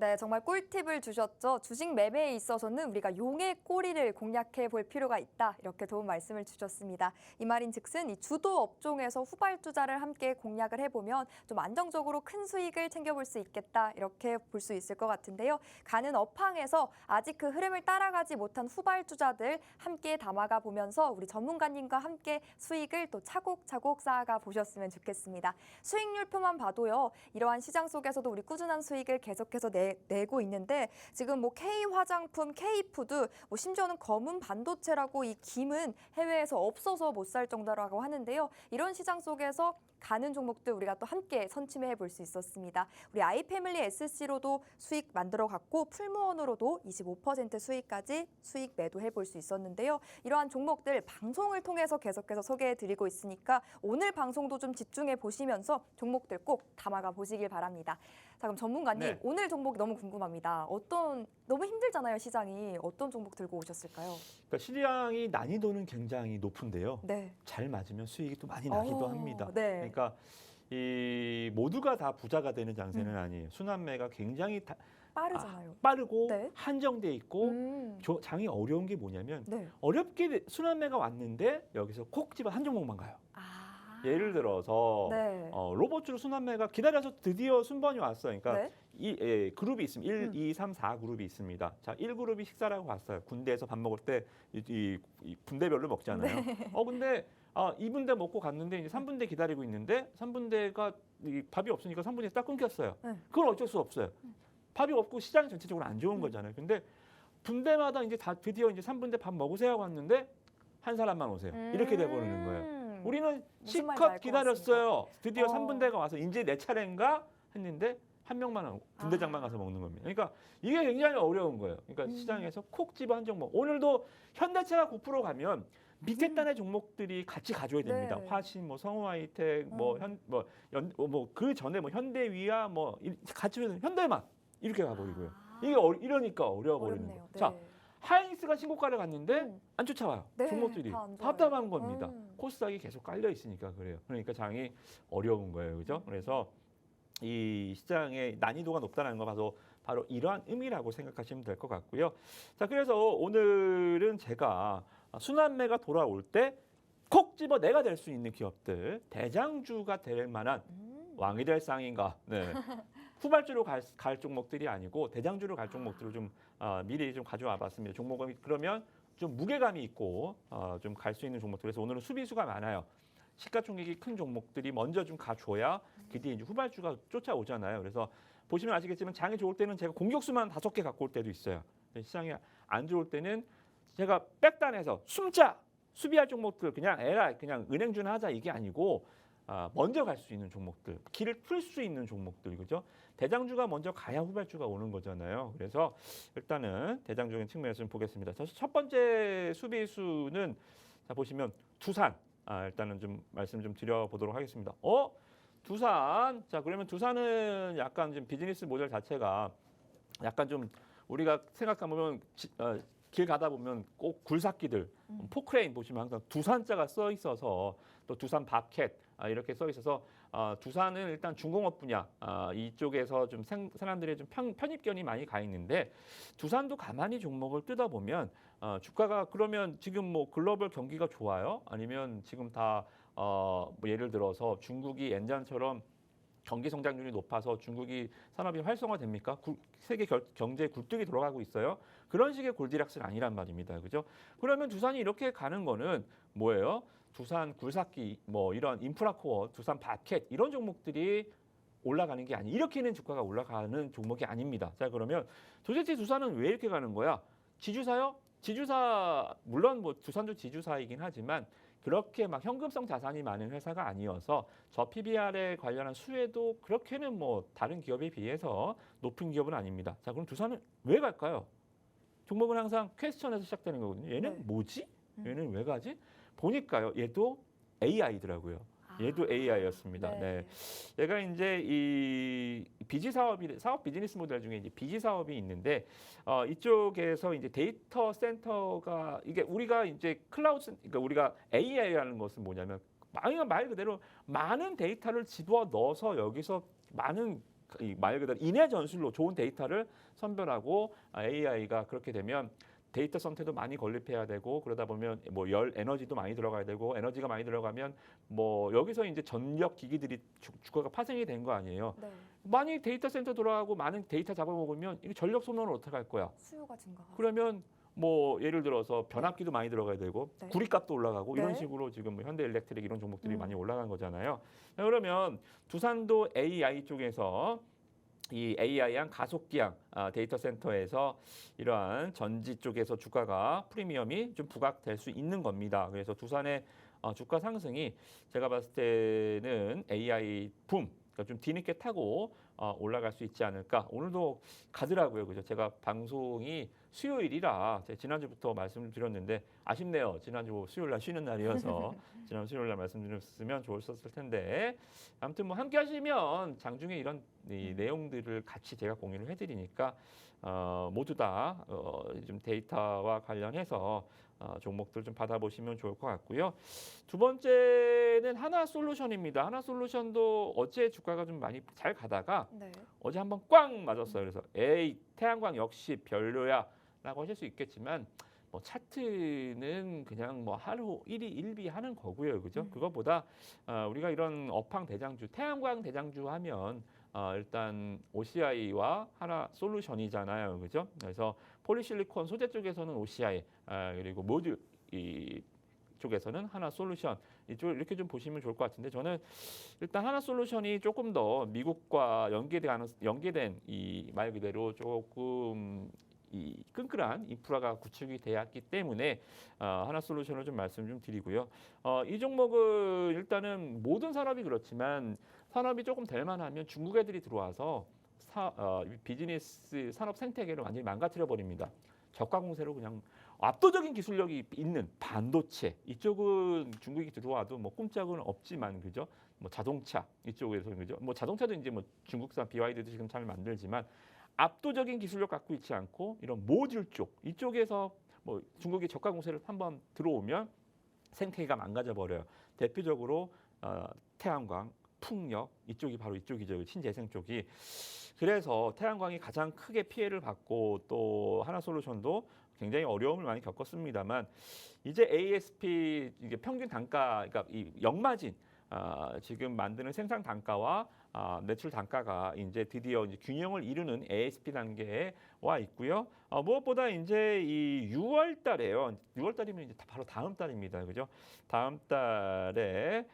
네, 정말 꿀팁을 주셨죠. 주식 매매에 있어서는 우리가 용의 꼬리를 공략해 볼 필요가 있다. 이렇게 도움 말씀을 주셨습니다. 이 말인즉슨 이 주도 업종에서 후발주자를 함께 공략을 해보면 좀 안정적으로 큰 수익을 챙겨볼 수 있겠다. 이렇게 볼 수 있을 것 같은데요. 가는 업황에서 아직 그 흐름을 따라가지 못한 후발주자들 함께 담아가 보면서 우리 전문가님과 함께 수익을 또 차곡차곡 쌓아가 보셨으면 좋겠습니다. 수익률표만 봐도요. 이러한 시장 속에서도 우리 꾸준한 수익을 계속해서 내고 있는데 지금 뭐 K화장품, K푸드, 뭐 심지어는 검은 반도체라고 이 김은 해외에서 없어서 못 살 정도라고 하는데요. 이런 시장 속에서 가는 종목들 우리가 또 함께 선침해 볼 수 있었습니다. 우리 아이패밀리 SC로도 수익 만들어 갔고 풀무원으로도 25% 수익까지 수익 매도해 볼 수 있었는데요. 이러한 종목들 방송을 통해서 계속해서 소개해 드리고 있으니까 오늘 방송도 좀 집중해 보시면서 종목들 꼭 담아가 보시길 바랍니다. 자, 그럼 전문가님 네. 오늘 종목 너무 궁금합니다. 너무 힘들잖아요, 시장이. 어떤 종목 들고 오셨을까요? 그러니까 시장이 난이도는 굉장히 높은데요. 네. 잘 맞으면 수익이 또 많이 나기도 합니다. 네. 그러니까 이 모두가 다 부자가 되는 장세는 아니에요. 순환매가 굉장히 빠르잖아요. 빠르고 네. 한정돼 있고 음. 장이 어려운 게 뭐냐면 네. 어렵게 순환매가 왔는데 여기서 콕 집어 한 종목만 가요. 아. 예를 들어서 네. 로봇주로 순환매가 기다려서 드디어 순번이 왔어요. 그러니까 네. 그룹이 있습니다. 1, 2, 3, 4 그룹이 있습니다. 자, 1그룹이 식사라고 왔어요. 군대에서 밥 먹을 때 이 분대별로 먹잖아요. 네. 근데 2분대 먹고 갔는데 이제 3분대 기다리고 있는데 3분대가 밥이 없으니까 3분대 딱 끊겼어요. 네. 그건 어쩔 수 없어요. 밥이 없고 시장이 전체적으로 안 좋은 거잖아요. 근데 분대마다 이제 다 드디어 이제 3분대 밥 먹으세요 왔는데 한 사람만 오세요. 이렇게 돼 버리는 거예요. 우리는 무슨 말인지 실컷 알것 기다렸어요. 드디어 어. 3분대가 와서 이제 내 차례인가 했는데 한 명만 분대장만 가서 먹는 겁니다. 그러니까 이게 굉장히 어려운 거예요. 그러니까 시장에서 콕 집어 한 종목. 오늘도 현대차가 9% 가면 밑에 단의 종목들이 같이 가져야 됩니다. 네. 화신, 뭐 성우하이텍, 그 전에 뭐 현대위아, 뭐 같이 현대만 이렇게 가버리고요. 이게 이러니까 어려워 버리는 거예요. 어렵네요. 네. 자, 하이닉스가 신고가를 갔는데 안 쫓아와요. 네, 종목들이 다안 좋아요. 답답한 겁니다. 음. 코스닥이 계속 깔려 있으니까 그래요. 그러니까 장이 어려운 거예요, 그죠? 그래서 이 시장의 난이도가 높다는 거 봐서 바로 이러한 의미라고 생각하시면 될 것 같고요. 자, 그래서 오늘은 제가 순환매가 돌아올 때 콕 집어 내가 될 수 있는 기업들, 대장주가 될 만한 왕이 될 쌍인가, 네. 후발주로 갈 종목들이 아니고 대장주로 갈 종목들을 좀 미리 좀 가져와 봤습니다. 종목은 그러면 좀 무게감이 있고 좀 갈 수 있는 종목들. 그래서 오늘은 수비수가 많아요. 시가총액이 큰 종목들이 먼저 좀 가줘야 그 뒤에 이제 후발주가 쫓아오잖아요. 그래서 보시면 아시겠지만 장이 좋을 때는 제가 공격수만 5개 갖고 올 때도 있어요. 시장이 안 좋을 때는 제가 백단해서 숨자 수비할 종목들 그냥 은행주나 하자 이게 아니고 먼저 갈 수 있는 종목들, 길을 풀 수 있는 종목들, 그죠? 대장주가 먼저 가야 후발주가 오는 거잖아요. 그래서 일단은 대장적인 측면에서 좀 보겠습니다. 첫 번째 수비수는 자 보시면 두산. 일단은 좀 말씀 좀 드려보도록 하겠습니다. 두산. 자 그러면 두산은 약간 좀 비즈니스 모델 자체가 약간 좀 우리가 생각해보면 길 가다 보면 꼭 굴삭기들, 포크레인 보시면 항상 두산자가 써 있어서 또 두산 바켓 이렇게 써 있어서 두산은 일단 중공업 분야 이쪽에서 좀 사람들의 좀 편입견이 많이 가 있는데 두산도 가만히 종목을 뜯어보면 주가가 그러면 지금 뭐 글로벌 경기가 좋아요? 아니면 지금 다 뭐 예를 들어서 중국이 옛날처럼 경기 성장률이 높아서 중국이 산업이 활성화됩니까? 세계 경제에 굴뚝이 들어가고 있어요. 그런 식의 골디락스는 아니란 말입니다. 그죠? 그러면 두산이 이렇게 가는 거는 뭐예요? 두산 굴삭기, 뭐 이런 인프라코어, 두산 바켓 이런 종목들이 올라가는 게 아니. 이렇게는 주가가 올라가는 종목이 아닙니다. 자 그러면 도대체 두산은 왜 이렇게 가는 거야? 지주사요? 지주사 물론 뭐 두산도 지주사이긴 하지만 그렇게 막 현금성 자산이 많은 회사가 아니어서 저 PBR에 관련한 수혜도 그렇게는 뭐 다른 기업에 비해서 높은 기업은 아닙니다. 자 그럼 두산은 왜 갈까요? 종목은 항상 퀘스천에서 시작되는 거거든요. 얘는 네. 뭐지? 얘는 왜 가지? 보니까요. 얘도 AI더라고요. 얘도 AI였습니다. 네. 얘가 이제 이 사업 비즈니스 모델 중에 이제 비지 사업이 있는데 이쪽에서 이제 데이터 센터가 이게 우리가 이제 그러니까 우리가 AI라는 것은 뭐냐면 말 그대로 많은 데이터를 집어 넣어서 여기서 많은 말 그대로 인해 전술로 좋은 데이터를 선별하고 AI가 그렇게 되면 데이터 선택도 많이 건립해야 되고 그러다 보면 뭐 에너지도 많이 들어가야 되고 에너지가 많이 들어가면 뭐 여기서 이제 전력 기기들이 주가가 파생이 된 거 아니에요. 네. 많이 데이터 센터 돌아가고 많은 데이터 잡아먹으면 이 전력 소모는 어떻게 할 거야? 수요가 증가하죠. 그러면 뭐 예를 들어서 변압기도 많이 들어가야 되고 네. 구리값도 올라가고 이런 네. 식으로 지금 뭐 현대일렉트릭 이런 종목들이 많이 올라간 거잖아요. 그러면 두산도 AI 쪽에서 이 AI양 가속기양 데이터 센터에서 이러한 전지 쪽에서 주가가 프리미엄이 좀 부각될 수 있는 겁니다. 그래서 두산의 주가 상승이 제가 봤을 때는 AI 붐, 그러니까 좀 뒤늦게 타고 올라갈 수 있지 않을까. 오늘도 가더라고요. 그죠? 제가 방송이 수요일이라 제가 지난주부터 말씀을 드렸는데 아쉽네요. 지난주 수요일 날 쉬는 날이어서 지난 수요일 날 말씀드렸으면 좋았을 텐데 아무튼 뭐 함께 하시면 장중에 이런 이 내용들을 같이 제가 공유를 해드리니까 모두 다 좀 데이터와 관련해서 종목들 좀 받아보시면 좋을 것 같고요. 두 번째는 하나솔루션입니다. 하나솔루션도 어제 주가가 좀 많이 잘 가다가 네. 어제 한번 꽝 맞았어요. 그래서 에이 태양광 역시 별로야라고 하실 수 있겠지만 뭐 차트는 그냥 뭐 하루 1위 1비 하는 거고요. 그죠? 그거보다 우리가 이런 업황 대장주, 태양광 대장주 하면 일단 OCI와 하나솔루션이잖아요. 그죠? 그래서 폴리실리콘 소재 쪽에서는 OCI, 그리고 모듈 이 쪽에서는 하나솔루션 이쪽 이렇게 좀 보시면 좋을 것 같은데 저는 일단 하나솔루션이 조금 더 미국과 연계된 이 말 그대로 조금 이 끈끈한 인프라가 구축이 되었기 때문에 하나솔루션을 좀 말씀 좀 드리고요. 이 종목은 일단은 모든 산업이 그렇지만 산업이 조금 될 만하면 중국 애들이 들어와서 비즈니스 산업 생태계를 완전히 망가뜨려 버립니다. 저가 공세로 그냥 압도적인 기술력이 있는 반도체 이쪽은 중국이 들어와도 뭐 꼼짝은 없지만 그죠? 뭐 자동차 이쪽에서 그죠? 뭐 자동차도 이제 뭐 중국산 BYD도 지금 잘 만들지만 압도적인 기술력 갖고 있지 않고 이런 모듈 쪽 이쪽에서 뭐 중국이 저가 공세를 한번 들어오면 생태계가 망가져 버려요. 대표적으로 태양광, 풍력 이쪽이 바로 이쪽이죠. 신재생 쪽이. 그래서 태양광이 가장 크게 피해를 받고 또 하나솔루션도 굉장히 어려움을 많이 겪었습니다만 이제 ASP 이게 평균 단가 그러니까 이 역마진 지금 만드는 생산 단가와 매출 단가가 이제 드디어 이제 균형을 이루는 ASP 단계에 와 있고요. 무엇보다 이제 이 6월 달에요. 6월 달이면 이제 바로 다음 달입니다. 그죠? 다음 달에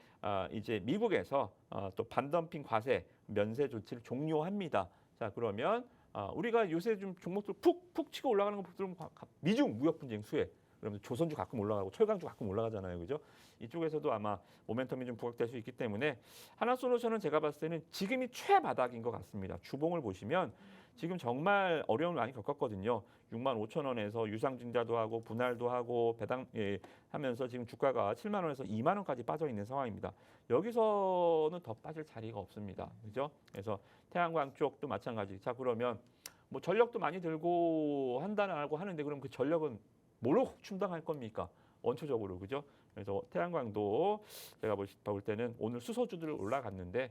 이제 미국에서 또 반덤핑 과세 면세 조치를 종료합니다. 자, 그러면 우리가 요새 좀 종목들 푹 치고 올라가는 거 보면 미중 무역 분쟁 수혜. 그러면 조선주 가끔 올라가고 철강주 가끔 올라가잖아요. 그죠? 이쪽에서도 아마 모멘텀이 좀 부각될 수 있기 때문에 하나솔루션은 제가 봤을 때는 지금이 최바닥인 것 같습니다. 주봉을 보시면 지금 정말 어려움을 많이 겪었거든요. 65,000원에서 유상증자도 하고 분할도 하고 배당 하면서 지금 주가가 7만 원에서 2만 원까지 빠져 있는 상황입니다. 여기서는 더 빠질 자리가 없습니다. 그죠? 그래서 태양광 쪽도 마찬가지. 자, 그러면 뭐 전력도 많이 들고 한다고 하는데 그럼 그 전력은 뭘로 충당할 겁니까? 원초적으로 그죠? 그래서 태양광도 제가 볼 때는 오늘 수소주들 올라갔는데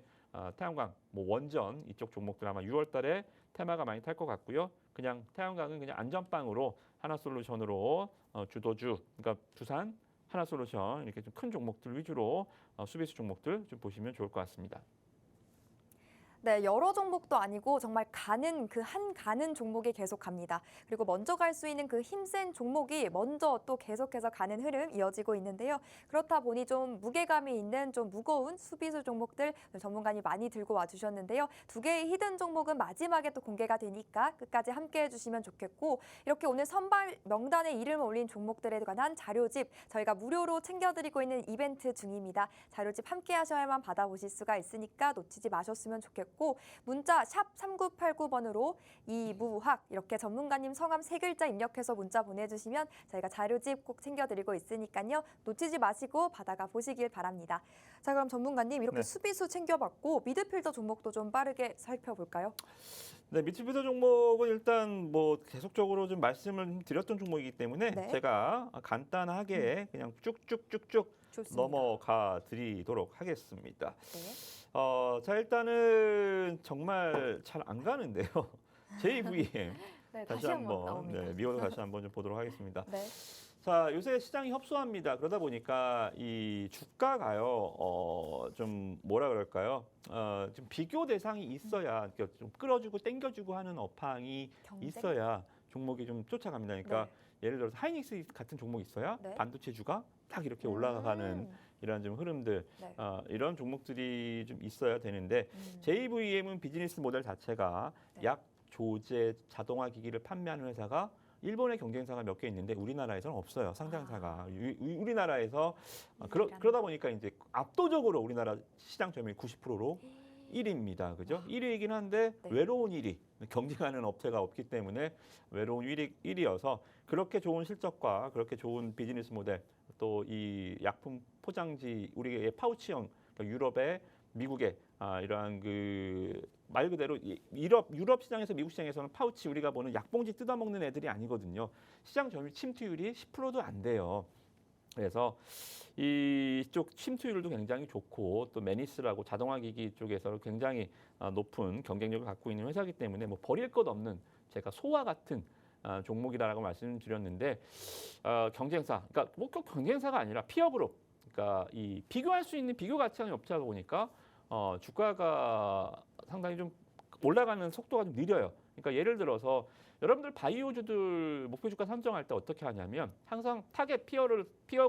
태양광, 뭐 원전 이쪽 종목들 아마 6월달에 테마가 많이 탈 것 같고요. 그냥 태양광은 그냥 안전빵으로 하나솔루션으로 주도주, 그러니까 두산, 하나솔루션 이렇게 좀 큰 종목들 위주로 수비수 종목들 좀 보시면 좋을 것 같습니다. 네, 여러 종목도 아니고 정말 가는 그 한 가는 종목이 계속 갑니다. 그리고 먼저 갈 수 있는 그 힘센 종목이 먼저 또 계속해서 가는 흐름 이어지고 있는데요. 그렇다 보니 좀 무게감이 있는 좀 무거운 수비수 종목들 전문가님 많이 들고 와주셨는데요. 두 개의 히든 종목은 마지막에 또 공개가 되니까 끝까지 함께해 주시면 좋겠고 이렇게 오늘 선발 명단에 이름을 올린 종목들에 관한 자료집 저희가 무료로 챙겨드리고 있는 이벤트 중입니다. 자료집 함께 하셔야만 받아보실 수가 있으니까 놓치지 마셨으면 좋겠고 문자 샵 3989번으로 이무학 이렇게 전문가님 성함 3글자 입력해서 문자 보내주시면 저희가 자료집 꼭 챙겨드리고 있으니까요. 놓치지 마시고 받아가 보시길 바랍니다. 자, 그럼 전문가님 이렇게 네. 수비수 챙겨봤고 미드필더 종목도 좀 빠르게 살펴볼까요? 네, 미드필더 종목은 일단 뭐 계속적으로 좀 말씀을 드렸던 종목이기 때문에 네. 제가 간단하게 그냥 쭉쭉쭉쭉 좋습니다. 넘어가 드리도록 하겠습니다. 네. 자 일단은 정말 잘 안 가는데요. JVM 네, 다시 다시 한번 한번 나옵니다. 미호도 다시 한번 좀 보도록 하겠습니다. 네. 자, 요새 시장이 협소합니다. 그러다 보니까 이 주가가요, 좀 뭐라 그럴까요? 좀 비교 대상이 있어야, 그러니까 좀 끌어주고 땡겨주고 하는 업황이 경쟁? 있어야 종목이 좀 쫓아갑니다. 그러니까 예를 들어서 하이닉스 같은 종목이 있어야 네. 반도체주가 딱 이렇게 올라가는 이런 좀 흐름들, 네. 이런 종목들이 좀 있어야 되는데 음. JVM은 비즈니스 모델 자체가 네. 약 조제 자동화 기기를 판매하는 회사가 일본의 경쟁사가 몇 개 있는데 우리나라에서는 없어요. 상장사가. 우리나라에서 그러다 보니까 이제 압도적으로 우리나라 시장 점유율 90%로 1위입니다. 그죠? 1위이긴 한데 네. 외로운 1위. 경쟁하는 업체가 없기 때문에 외로운 1위여서 그렇게 좋은 실적과 그렇게 좋은 비즈니스 모델 또 이 약품 포장지 우리의 파우치형 그러니까 유럽의 미국의 이러한 그 말 그대로 유럽 시장에서 미국 시장에서는 파우치 우리가 보는 약봉지 뜯어먹는 애들이 아니거든요. 시장 점유율 침투율이 10%도 안 돼요. 그래서 이쪽 침투율도 굉장히 좋고 또 매니스라고 자동화 기기 쪽에서 굉장히 높은 경쟁력을 갖고 있는 회사이기 때문에 뭐 버릴 것 없는 제가 소와 같은 종목이라고 말씀드렸는데 경쟁사, 그러니까 뭐 꼭 경쟁사가 아니라 피어 그룹, 그러니까 이 비교할 수 있는 비교 가치가 없다 보니까 주가가 상당히 좀 올라가는 속도가 좀 느려요. 그러니까 예를 들어서 여러분들 바이오주들 목표 주가 선정할 때 어떻게 하냐면 항상 타겟 피어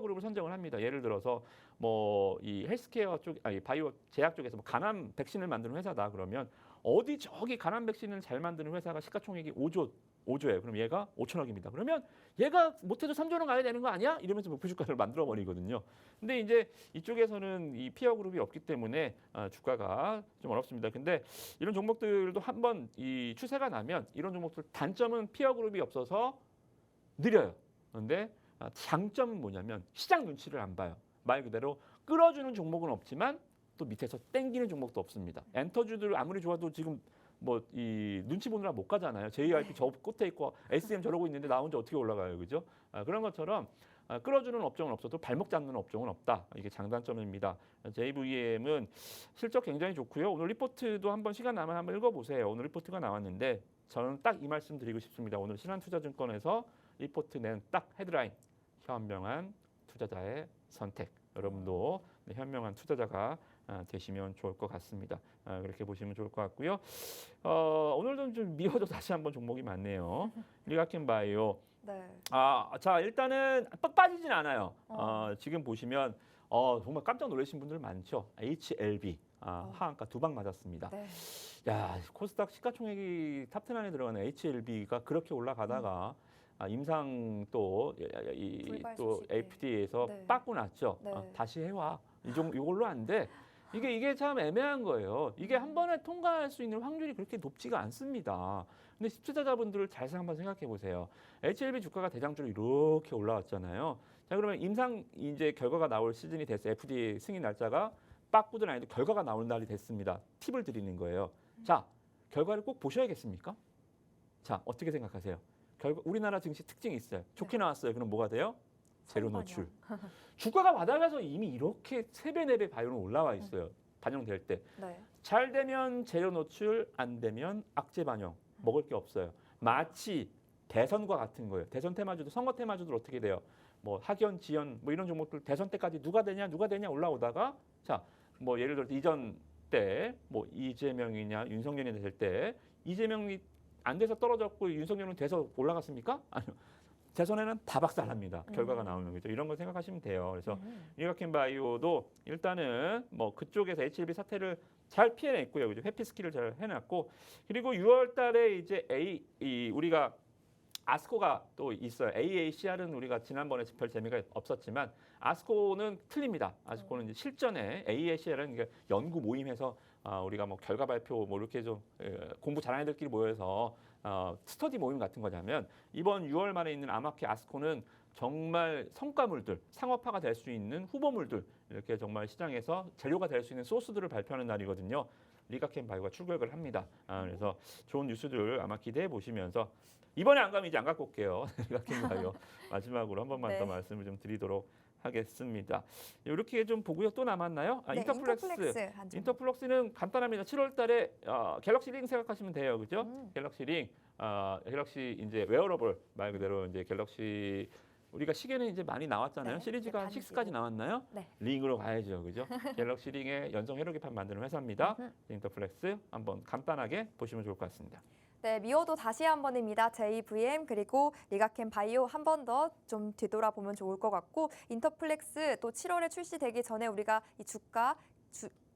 그룹을 선정을 합니다. 예를 들어서 뭐 이 헬스케어 쪽, 아니 바이오 제약 쪽에서 뭐 간암 백신을 만드는 회사다 그러면 어디 저기 간암 백신을 잘 만드는 회사가 시가총액이 5조예요. 그럼 얘가 5천억입니다. 그러면 얘가 못해도 3조는 가야 되는 거 아니야? 이러면서 목표 주가를 만들어 버리거든요. 근데 이제 이쪽에서는 이 피어 그룹이 없기 때문에 주가가 좀 어렵습니다. 근데 이런 종목들도 한번 이 추세가 나면 이런 종목들 단점은 피어 그룹이 없어서 느려요. 그런데 장점은 뭐냐면 시장 눈치를 안 봐요. 말 그대로 끌어주는 종목은 없지만 또 밑에서 땡기는 종목도 없습니다. 엔터주들 아무리 좋아도 지금 뭐 이 눈치 보느라 못 가잖아요. JYP 저 끝에 있고 SM 저러고 있는데 나 혼자 어떻게 올라가요, 그죠? 그런 것처럼 끌어주는 업종은 없어도 발목 잡는 업종은 없다. 이게 장단점입니다. JVM은 실적 굉장히 좋고요. 오늘 리포트도 한번 시간 나면 한번 읽어보세요. 오늘 리포트가 나왔는데 저는 딱 이 말씀 드리고 싶습니다. 오늘 신한투자증권에서 리포트 낸 딱 헤드라인 현명한 투자자의 선택. 여러분도 현명한 투자자가 되시면 좋을 것 같습니다. 그렇게 보시면 좋을 것 같고요. 오늘도 좀 미워도 다시 한번 종목이 많네요. 리가켄바이오. 네. 자 일단은 빠지진 않아요. 지금 보시면 정말 깜짝 놀라신 분들 많죠. HLB 하한가 2방 맞았습니다. 네. 야 코스닥 시가총액이 탑10 안에 들어가는 HLB가 그렇게 올라가다가 임상 또 불발소식에. FDA에서 네. 빠꾸 났죠. 네. 다시 해와. 이걸로 안 돼. 이게 참 애매한 거예요. 이게 한 번에 통과할 수 있는 확률이 그렇게 높지가 않습니다. 근데 투자자분들을 잘 한번 생각해 보세요. HLB 주가가 대장주로 이렇게 올라왔잖아요. 자 그러면 임상 이제 결과가 나올 시즌이 됐어요. FDA 승인 날짜가 빠꾸든 아니도 결과가 나올 날이 됐습니다. 팁을 드리는 거예요. 자 결과를 꼭 보셔야겠습니까? 자 어떻게 생각하세요? 우리나라 증시 특징이 있어요. 좋게 나왔어요. 그럼 뭐가 돼요? 제로 노출. 주가가 바닥에서 이미 이렇게 3배, 4배 바이오는 올라와 있어요. 반영될 때. 네. 잘 되면 제로 노출, 안 되면 악재 반영. 먹을 게 없어요. 마치 대선과 같은 거예요. 대선 테마주도 선거 테마주들 어떻게 돼요? 뭐 학연, 지연 뭐 이런 종목들 대선 때까지 누가 되냐 올라오다가 자, 뭐 예를 들어서 이전 때 뭐 이재명이냐 윤석열이 됐을 때 이재명이 안 돼서 떨어졌고 윤석열은 돼서 올라갔습니까? 아니요. 대선에는 다 박살납니다. 결과가 나오는 거죠. 이런 걸 생각하시면 돼요. 그래서 리가켄바이오도 일단은 뭐 그쪽에서 HLB 사태를 잘 피해냈고요. 그죠? 회피 스킬을 잘 해놨고 그리고 6월달에 이제 우리가 아스코가 또 있어요. AACR은 우리가 지난번에 별 재미가 없었지만 아스코는 틀립니다. 아스코는 이제 실전에 AACR은 연구 모임에서 우리가 뭐 결과 발표 뭐 이렇게 좀 공부 잘하는 애들끼리 모여서 스터디 모임 같은 거냐면 이번 6월 말에 있는 아마케 아스코는 정말 성과물들, 상업화가 될 수 있는 후보물들 이렇게 정말 시장에서 재료가 될 수 있는 소스들을 발표하는 날이거든요. 리가켄바이오가 출격을 합니다. 그래서 좋은 뉴스들 아마 기대해 보시면서 이번에 안 가면 이제 안 갖고 올게요. 리가켄바이오 마지막으로 한 번만 네. 더 말씀을 좀 드리도록 하겠습니다. 이렇게 좀 보고요. 또 남았나요? 네, 인터플렉스 한 점. 인터플렉스는 간단합니다. 7월달에 갤럭시 링 생각하시면 돼요, 그죠? 음. 갤럭시 링, 갤럭시 이제 웨어러블 말 그대로 이제 갤럭시 우리가 시계는 이제 많이 나왔잖아요. 네, 시리즈가 네, 6까지 나왔나요? 네. 링으로 가야죠, 그죠? 갤럭시 링의 연성 회로기판 만드는 회사입니다. 음흠. 인터플렉스 한번 간단하게 보시면 좋을 것 같습니다. 네, 미워도 다시 한 번입니다. JVM 그리고 리가캠 바이오 한 번 더 좀 뒤돌아보면 좋을 것 같고 인터플렉스 또 7월에 출시되기 전에 우리가 이 주가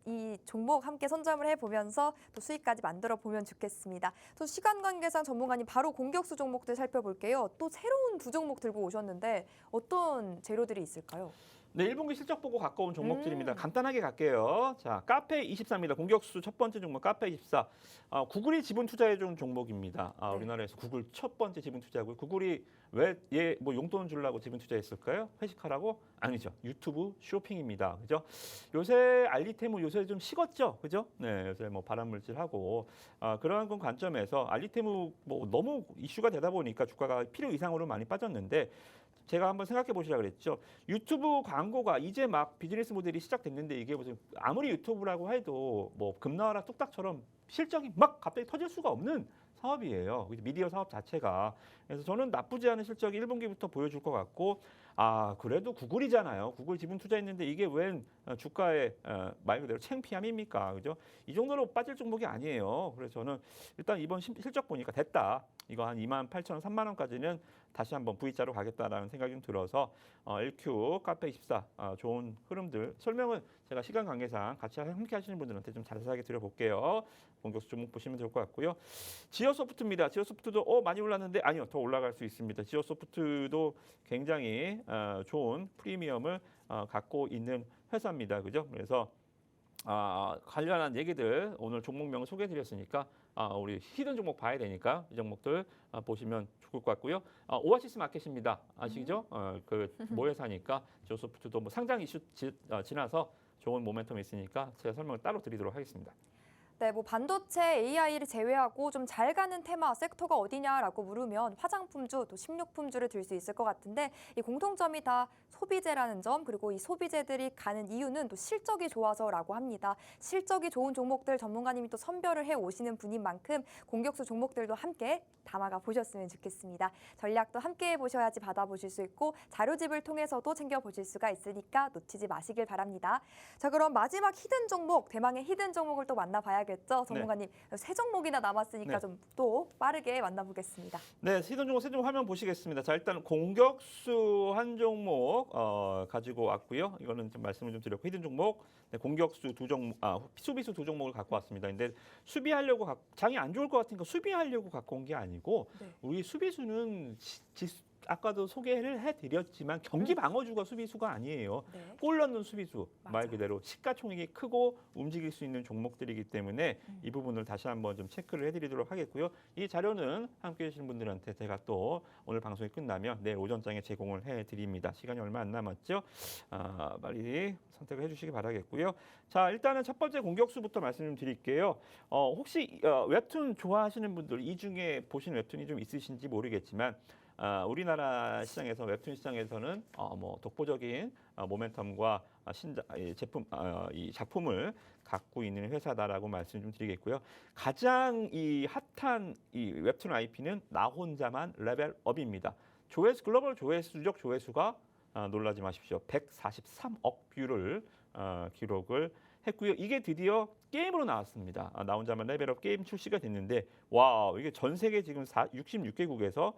이 종목 함께 선점을 해보면서 또 수익까지 만들어 보면 좋겠습니다. 또 시간 관계상 전문가님 바로 공격수 종목들 살펴볼게요. 또 새로운 두 종목 들고 오셨는데 어떤 재료들이 있을까요? 네, 1분기 실적 보고 갖고 온 종목들입니다. 음. 간단하게 갈게요. 자, 카페24입니다. 공격수 첫 번째 종목 카페24. 구글이 지분 투자해준 종목입니다. 네. 우리나라에서 구글 첫 번째 지분 투자고요. 구글이 왜 얘 뭐 용돈 주려고 지분 투자했을까요? 회식하라고? 아니죠. 유튜브 쇼핑입니다. 그죠? 요새 알리테무 요새 좀 식었죠. 그죠? 네, 요새 뭐 발암물질하고 그러한 건 관점에서 알리테무 뭐 너무 이슈가 되다 보니까 주가가 필요 이상으로 많이 빠졌는데 제가 한번 생각해 보시라 그랬죠. 유튜브 광고가 이제 막 비즈니스 모델이 시작됐는데 이게 무슨 아무리 유튜브라고 해도 뭐 금나와라 뚝딱처럼 실적이 막 갑자기 터질 수가 없는 사업이에요. 미디어 사업 자체가. 그래서 저는 나쁘지 않은 실적이 1분기부터 보여줄 것 같고 그래도 구글이잖아요. 구글 지분 투자했는데 이게 웬 주가의 말 그대로 창피함입니까? 그죠? 이 정도로 빠질 종목이 아니에요. 그래서 저는 일단 이번 실적 보니까 됐다. 이거 한 28,000원, 3만 원까지는 다시 한번 V자로 가겠다라는 생각이 좀 들어서 LQ, 카페24 좋은 흐름들 설명은 제가 시간 관계상 같이 함께 하시는 분들한테 좀 자세하게 드려볼게요. 공격수 종목 보시면 될 것 같고요. 지어소프트입니다. 지어소프트도 많이 올랐는데 아니요, 더 올라갈 수 있습니다. 지어소프트도 굉장히 좋은 프리미엄을 갖고 있는 회사입니다. 그죠? 그래서 관련한 얘기들 오늘 종목명 소개해드렸으니까 우리 히든 종목 봐야 되니까 이 종목들 보시면 좋을 것 같고요. 오아시스 마켓입니다. 아시죠? 그 모회사니까 지오소프트도 뭐 상장 이슈 지나서 좋은 모멘텀이 있으니까 제가 설명을 따로 드리도록 하겠습니다. 네, 뭐 반도체 AI를 제외하고 좀 잘 가는 테마 섹터가 어디냐라고 물으면 화장품주 또 식료품주를 들 수 있을 것 같은데 이 공통점이 다 소비재라는 점 그리고 이 소비재들이 가는 이유는 또 실적이 좋아서라고 합니다. 실적이 좋은 종목들 전문가님이 또 선별을 해 오시는 분인 만큼 공격수 종목들도 함께 담아가 보셨으면 좋겠습니다. 전략도 함께 해보셔야지 받아보실 수 있고 자료집을 통해서도 챙겨보실 수가 있으니까 놓치지 마시길 바랍니다. 자, 그럼 마지막 히든 종목, 대망의 히든 종목을 또 만나봐야겠죠. 전문가님, 세 종목이나 남았으니까 네. 좀 또 빠르게 만나보겠습니다. 네, 히든 종목 세 종목 화면 보시겠습니다. 자, 일단 공격수 한 종목 가지고 왔고요. 이거는 좀 말씀을 좀 드렸고 히든 종목, 네, 공격수 두 종목, 수비수 두 종목을 갖고 왔습니다. 근데 수비하려고 장이 안 좋을 것 같으니까 수비하려고 갖고 온 게 아니고 네. 우리 수비수는 아까도 소개를 해드렸지만 경기 방어주가 수비수가 아니에요. 네. 골 넣는 수비수 말 맞아요. 그대로 시가총액이 크고 움직일 수 있는 종목들이기 때문에 이 부분을 다시 한번 좀 체크를 해드리도록 하겠고요. 이 자료는 함께해 주신 분들한테 제가 또 오늘 방송이 끝나면 내일 오전장에 제공을 해드립니다. 시간이 얼마 안 남았죠? 빨리 선택을 해주시기 바라겠고요. 자, 일단은 첫 번째 공격수부터 말씀 좀 드릴게요. 혹시 웹툰 좋아하시는 분들 이 중에 보신 웹툰이 좀 있으신지 모르겠지만 우리나라 시장에서 웹툰 시장에서는 뭐 독보적인 모멘텀과 이 작품을 갖고 있는 회사다라고 말씀 좀 드리겠고요. 가장 이 핫한 이 웹툰 IP는 나 혼자만 레벨업입니다. 글로벌 누적 조회수가 놀라지 마십시오. 143억 뷰를 기록을 했고요. 이게 드디어 게임으로 나왔습니다. 나 혼자만 레벨업 게임 출시가 됐는데 와, 이게 전 세계 지금 66개국에서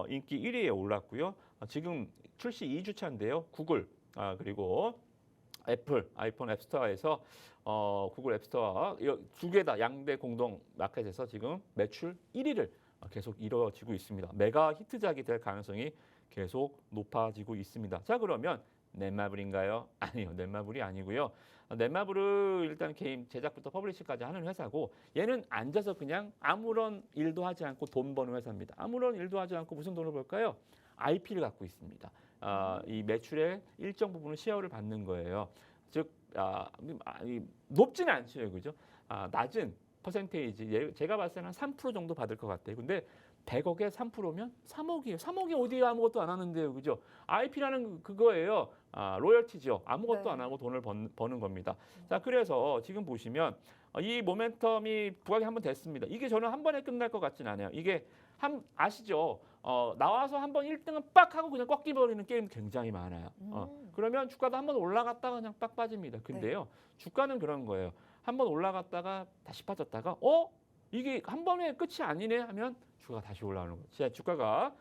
인기 1위에 올랐고요. 지금 출시 2주차인데요. 구글 그리고 애플 아이폰 앱스토어에서 구글 앱스토어 두 개 다 양대 공동 마켓에서 지금 매출 1위를 계속 이뤄지고 있습니다. 메가 히트작이 될 가능성이 계속 높아지고 있습니다. 자, 그러면 넷마블인가요? 아니요, 넷마블이 아니고요. 넷마블은 일단 게임 제작부터 퍼블리싱까지 하는 회사고 얘는 앉아서 그냥 아무런 일도 하지 않고 돈 버는 회사입니다. 아무런 일도 하지 않고 무슨 돈을 벌까요? IP를 갖고 있습니다. 이 매출의 일정 부분을 쉐어를 받는 거예요. 즉 높지는 않죠, 그죠? 낮은 퍼센테이지 제가 봤을 때는 한 3% 정도 받을 것 같아요. 근데 100억에 3%면 3억이에요. 3억이 어디에 아무것도 안 하는데요. 그죠? IP라는 그거예요. 로열티죠. 아무것도 네. 안 하고 돈을 버는 겁니다. 자, 그래서 지금 보시면 이 모멘텀이 부각이 한번 됐습니다. 이게 저는 한 번에 끝날 것 같진 않아요. 이게 아시죠? 나와서 한 번 1등은 빡 하고 그냥 꺾이버리는 게임 굉장히 많아요. 그러면 주가도 한 번 올라갔다가 그냥 빡 빠집니다. 근데요, 주가는 그런 거예요. 한 번 올라갔다가 다시 빠졌다가 이게 한 번에 끝이 아니네 하면 주가가 다시 올라오는 거예요. 자, 주가가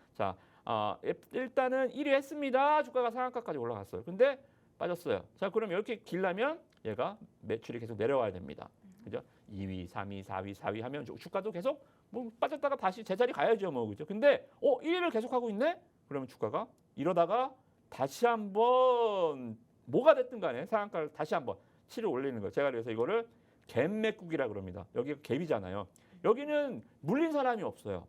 일단은 1위 했습니다. 주가가 상한가까지 올라갔어요. 근데 빠졌어요. 자, 그럼 이렇게 길려면 얘가 매출이 계속 내려와야 됩니다. 그죠? 2위, 3위, 4위, 4위 하면 주가도 계속 뭐 빠졌다가 다시 제자리 가야죠, 뭐. 그죠? 근데 1위를 계속 하고 있네? 그러면 주가가 이러다가 다시 한번 뭐가 됐든 간에 상한가를 다시 한번 치를 올리는 거예요. 제가 그래서 이거를 갭매국이라 그럽니다. 여기가 갭이잖아요. 여기는 물린 사람이 없어요.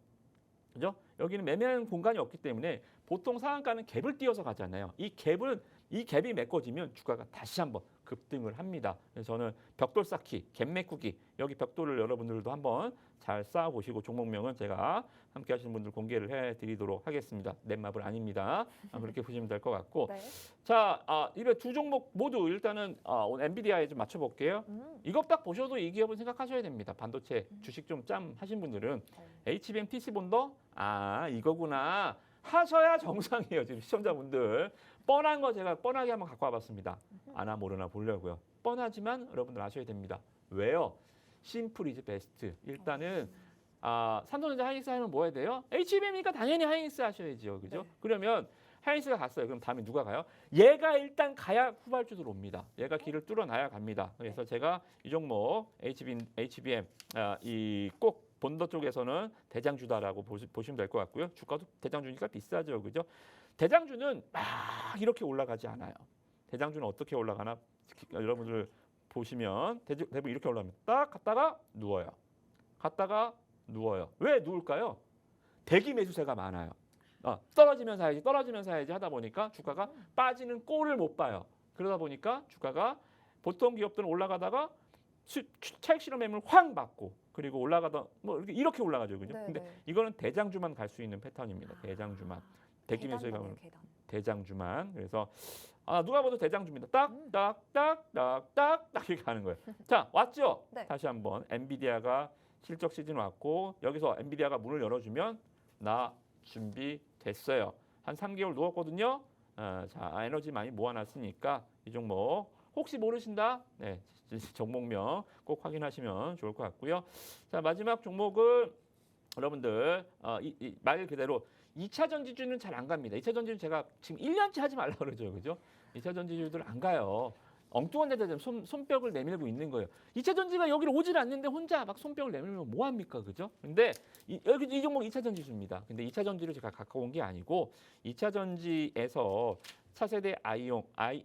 그죠? 여기는 매매하는 공간이 없기 때문에 보통 상한가는 갭을 띄어서 가잖아요. 이 갭이 메꿔지면 주가가 다시 한번 급등을 합니다. 그래서 저는 벽돌 쌓기, 갭 메꾸기 여기 벽돌을 여러분들도 한번 잘 쌓아보시고 종목명은 제가 함께 하시는 분들 공개를 해드리도록 하겠습니다. 넷마블 아닙니다. 그렇게 보시면 될 것 같고. 네. 자, 이래 두 종목 모두 일단은 오늘 엔비디아에 좀 맞춰볼게요. 이것 딱 보셔도 이 기업은 생각하셔야 됩니다. 반도체 주식 좀 짬 하신 분들은 HBM PC 본더 이거구나 하셔야 정상이에요. 지금 시청자분들 뻔한 거 제가 뻔하게 한번 갖고 와봤습니다. 아나 모르나 보려고요. 뻔하지만 여러분들 아셔야 됩니다. 왜요? 심플 이즈 베스트. 일단은 삼성전자 하이닉스 하면 뭐 해야 돼요? HBM이니까 당연히 하이닉스 하셔야죠. 그죠? 네. 그러면 하이닉스가 갔어요. 그럼 다음에 누가 가요? 얘가 일단 가야 후발주들 옵니다. 얘가 길을 뚫어놔야 갑니다. 그래서 제가 이 종목 HBM 이 꼭 본더 쪽에서는 대장주다라고 보시면 될 것 같고요. 주가도 대장주니까 비싸죠. 그죠? 대장주는 막 이렇게 올라가지 않아요. 대장주는 어떻게 올라가나 여러분들 보시면 대부분 이렇게 올라갑니다. 딱 갔다가 누워요. 갔다가 누워요. 왜 누울까요? 대기 매수세가 많아요. 떨어지면 사야지 하다 보니까 주가가 빠지는 꼴을 못 봐요. 그러다 보니까 주가가 보통 기업들은 올라가다가 차익 실현 매물 확 맞고 그리고 올라가다 뭐 이렇게 올라가죠. 그죠? 근데 이거는 대장주만 갈 수 있는 패턴입니다. 대장주만. 대기 매수세가 대장주만. 그래서 누가 봐도 대장주입니다. 딱딱딱딱딱딱 이렇게 가는 거예요. 자, 왔죠? 네. 다시 한번 엔비디아가 실적 시즌 왔고 여기서 엔비디아가 문을 열어주면 나 준비됐어요. 한 3개월 누웠거든요. 자, 에너지 많이 모아놨으니까 이 종목 혹시 모르신다? 네, 종목명 꼭 확인하시면 좋을 것 같고요. 자, 마지막 종목은 여러분들 말 그대로 2차 전지주는 잘 안 갑니다. 2차 전지주 제가 지금 1년째 하지 말라고 그러죠. 그죠? 2차 전지주들 안 가요. 엉뚱한 데다 손뼉을 내밀고 있는 거예요. 2차 전지가 여기를 오질 않는데 혼자 막 손뼉을 내밀면 뭐 합니까? 그죠? 근데 여기 이 종목 2차 전지주입니다. 근데 2차 전지를 제가 갖고 온 게 아니고 2차 전지에서 차세대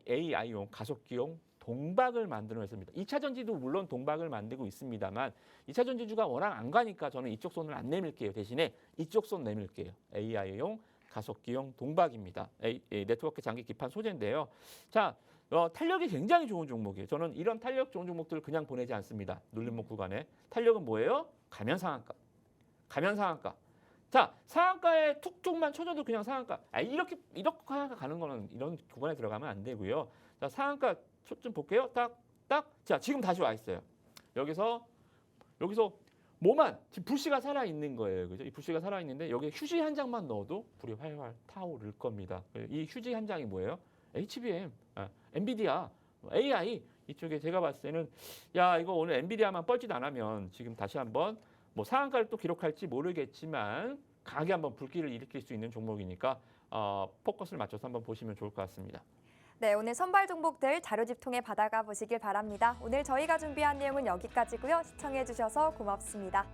AI용 가속기용 동박을 만들어냈습니다. 2차 전지도 물론 동박을 만들고 있습니다만 2차 전지주가 워낙 안 가니까 저는 이쪽 손을 안 내밀게요. 대신에 이쪽 손 내밀게요. AI용 가속기용 동박입니다. 네트워크 장기 기판 소재인데요. 자, 탄력이 굉장히 좋은 종목이에요. 저는 이런 탄력 좋은 종목들을 그냥 보내지 않습니다. 눌림목 구간에. 탄력은 뭐예요? 가면 상한가. 가면 상한가. 자, 상한가에 툭툭만 쳐줘도 그냥 상한가. 이렇게 상한가 가는 거는 이런 구간에 들어가면 안 되고요. 자, 상한가 좀 볼게요. 딱. 자, 지금 다시 와 있어요. 여기서 지금 불씨가 살아 있는 거예요. 그죠? 이 불씨가 살아 있는데 여기에 휴지 한 장만 넣어도 불이 활활 타오를 겁니다. 이 휴지 한 장이 뭐예요? HBM, 엔비디아, AI 이쪽에 제가 봤을 때는 이거 오늘 엔비디아만 뻘짓 안 하면 지금 다시 한번 뭐 상한가를 또 기록할지 모르겠지만 강하게 한번 불길을 일으킬 수 있는 종목이니까 포커스를 맞춰서 한번 보시면 좋을 것 같습니다. 네, 오늘 선발 종목들 자료집 통해 받아가 보시길 바랍니다. 오늘 저희가 준비한 내용은 여기까지고요. 시청해 주셔서 고맙습니다.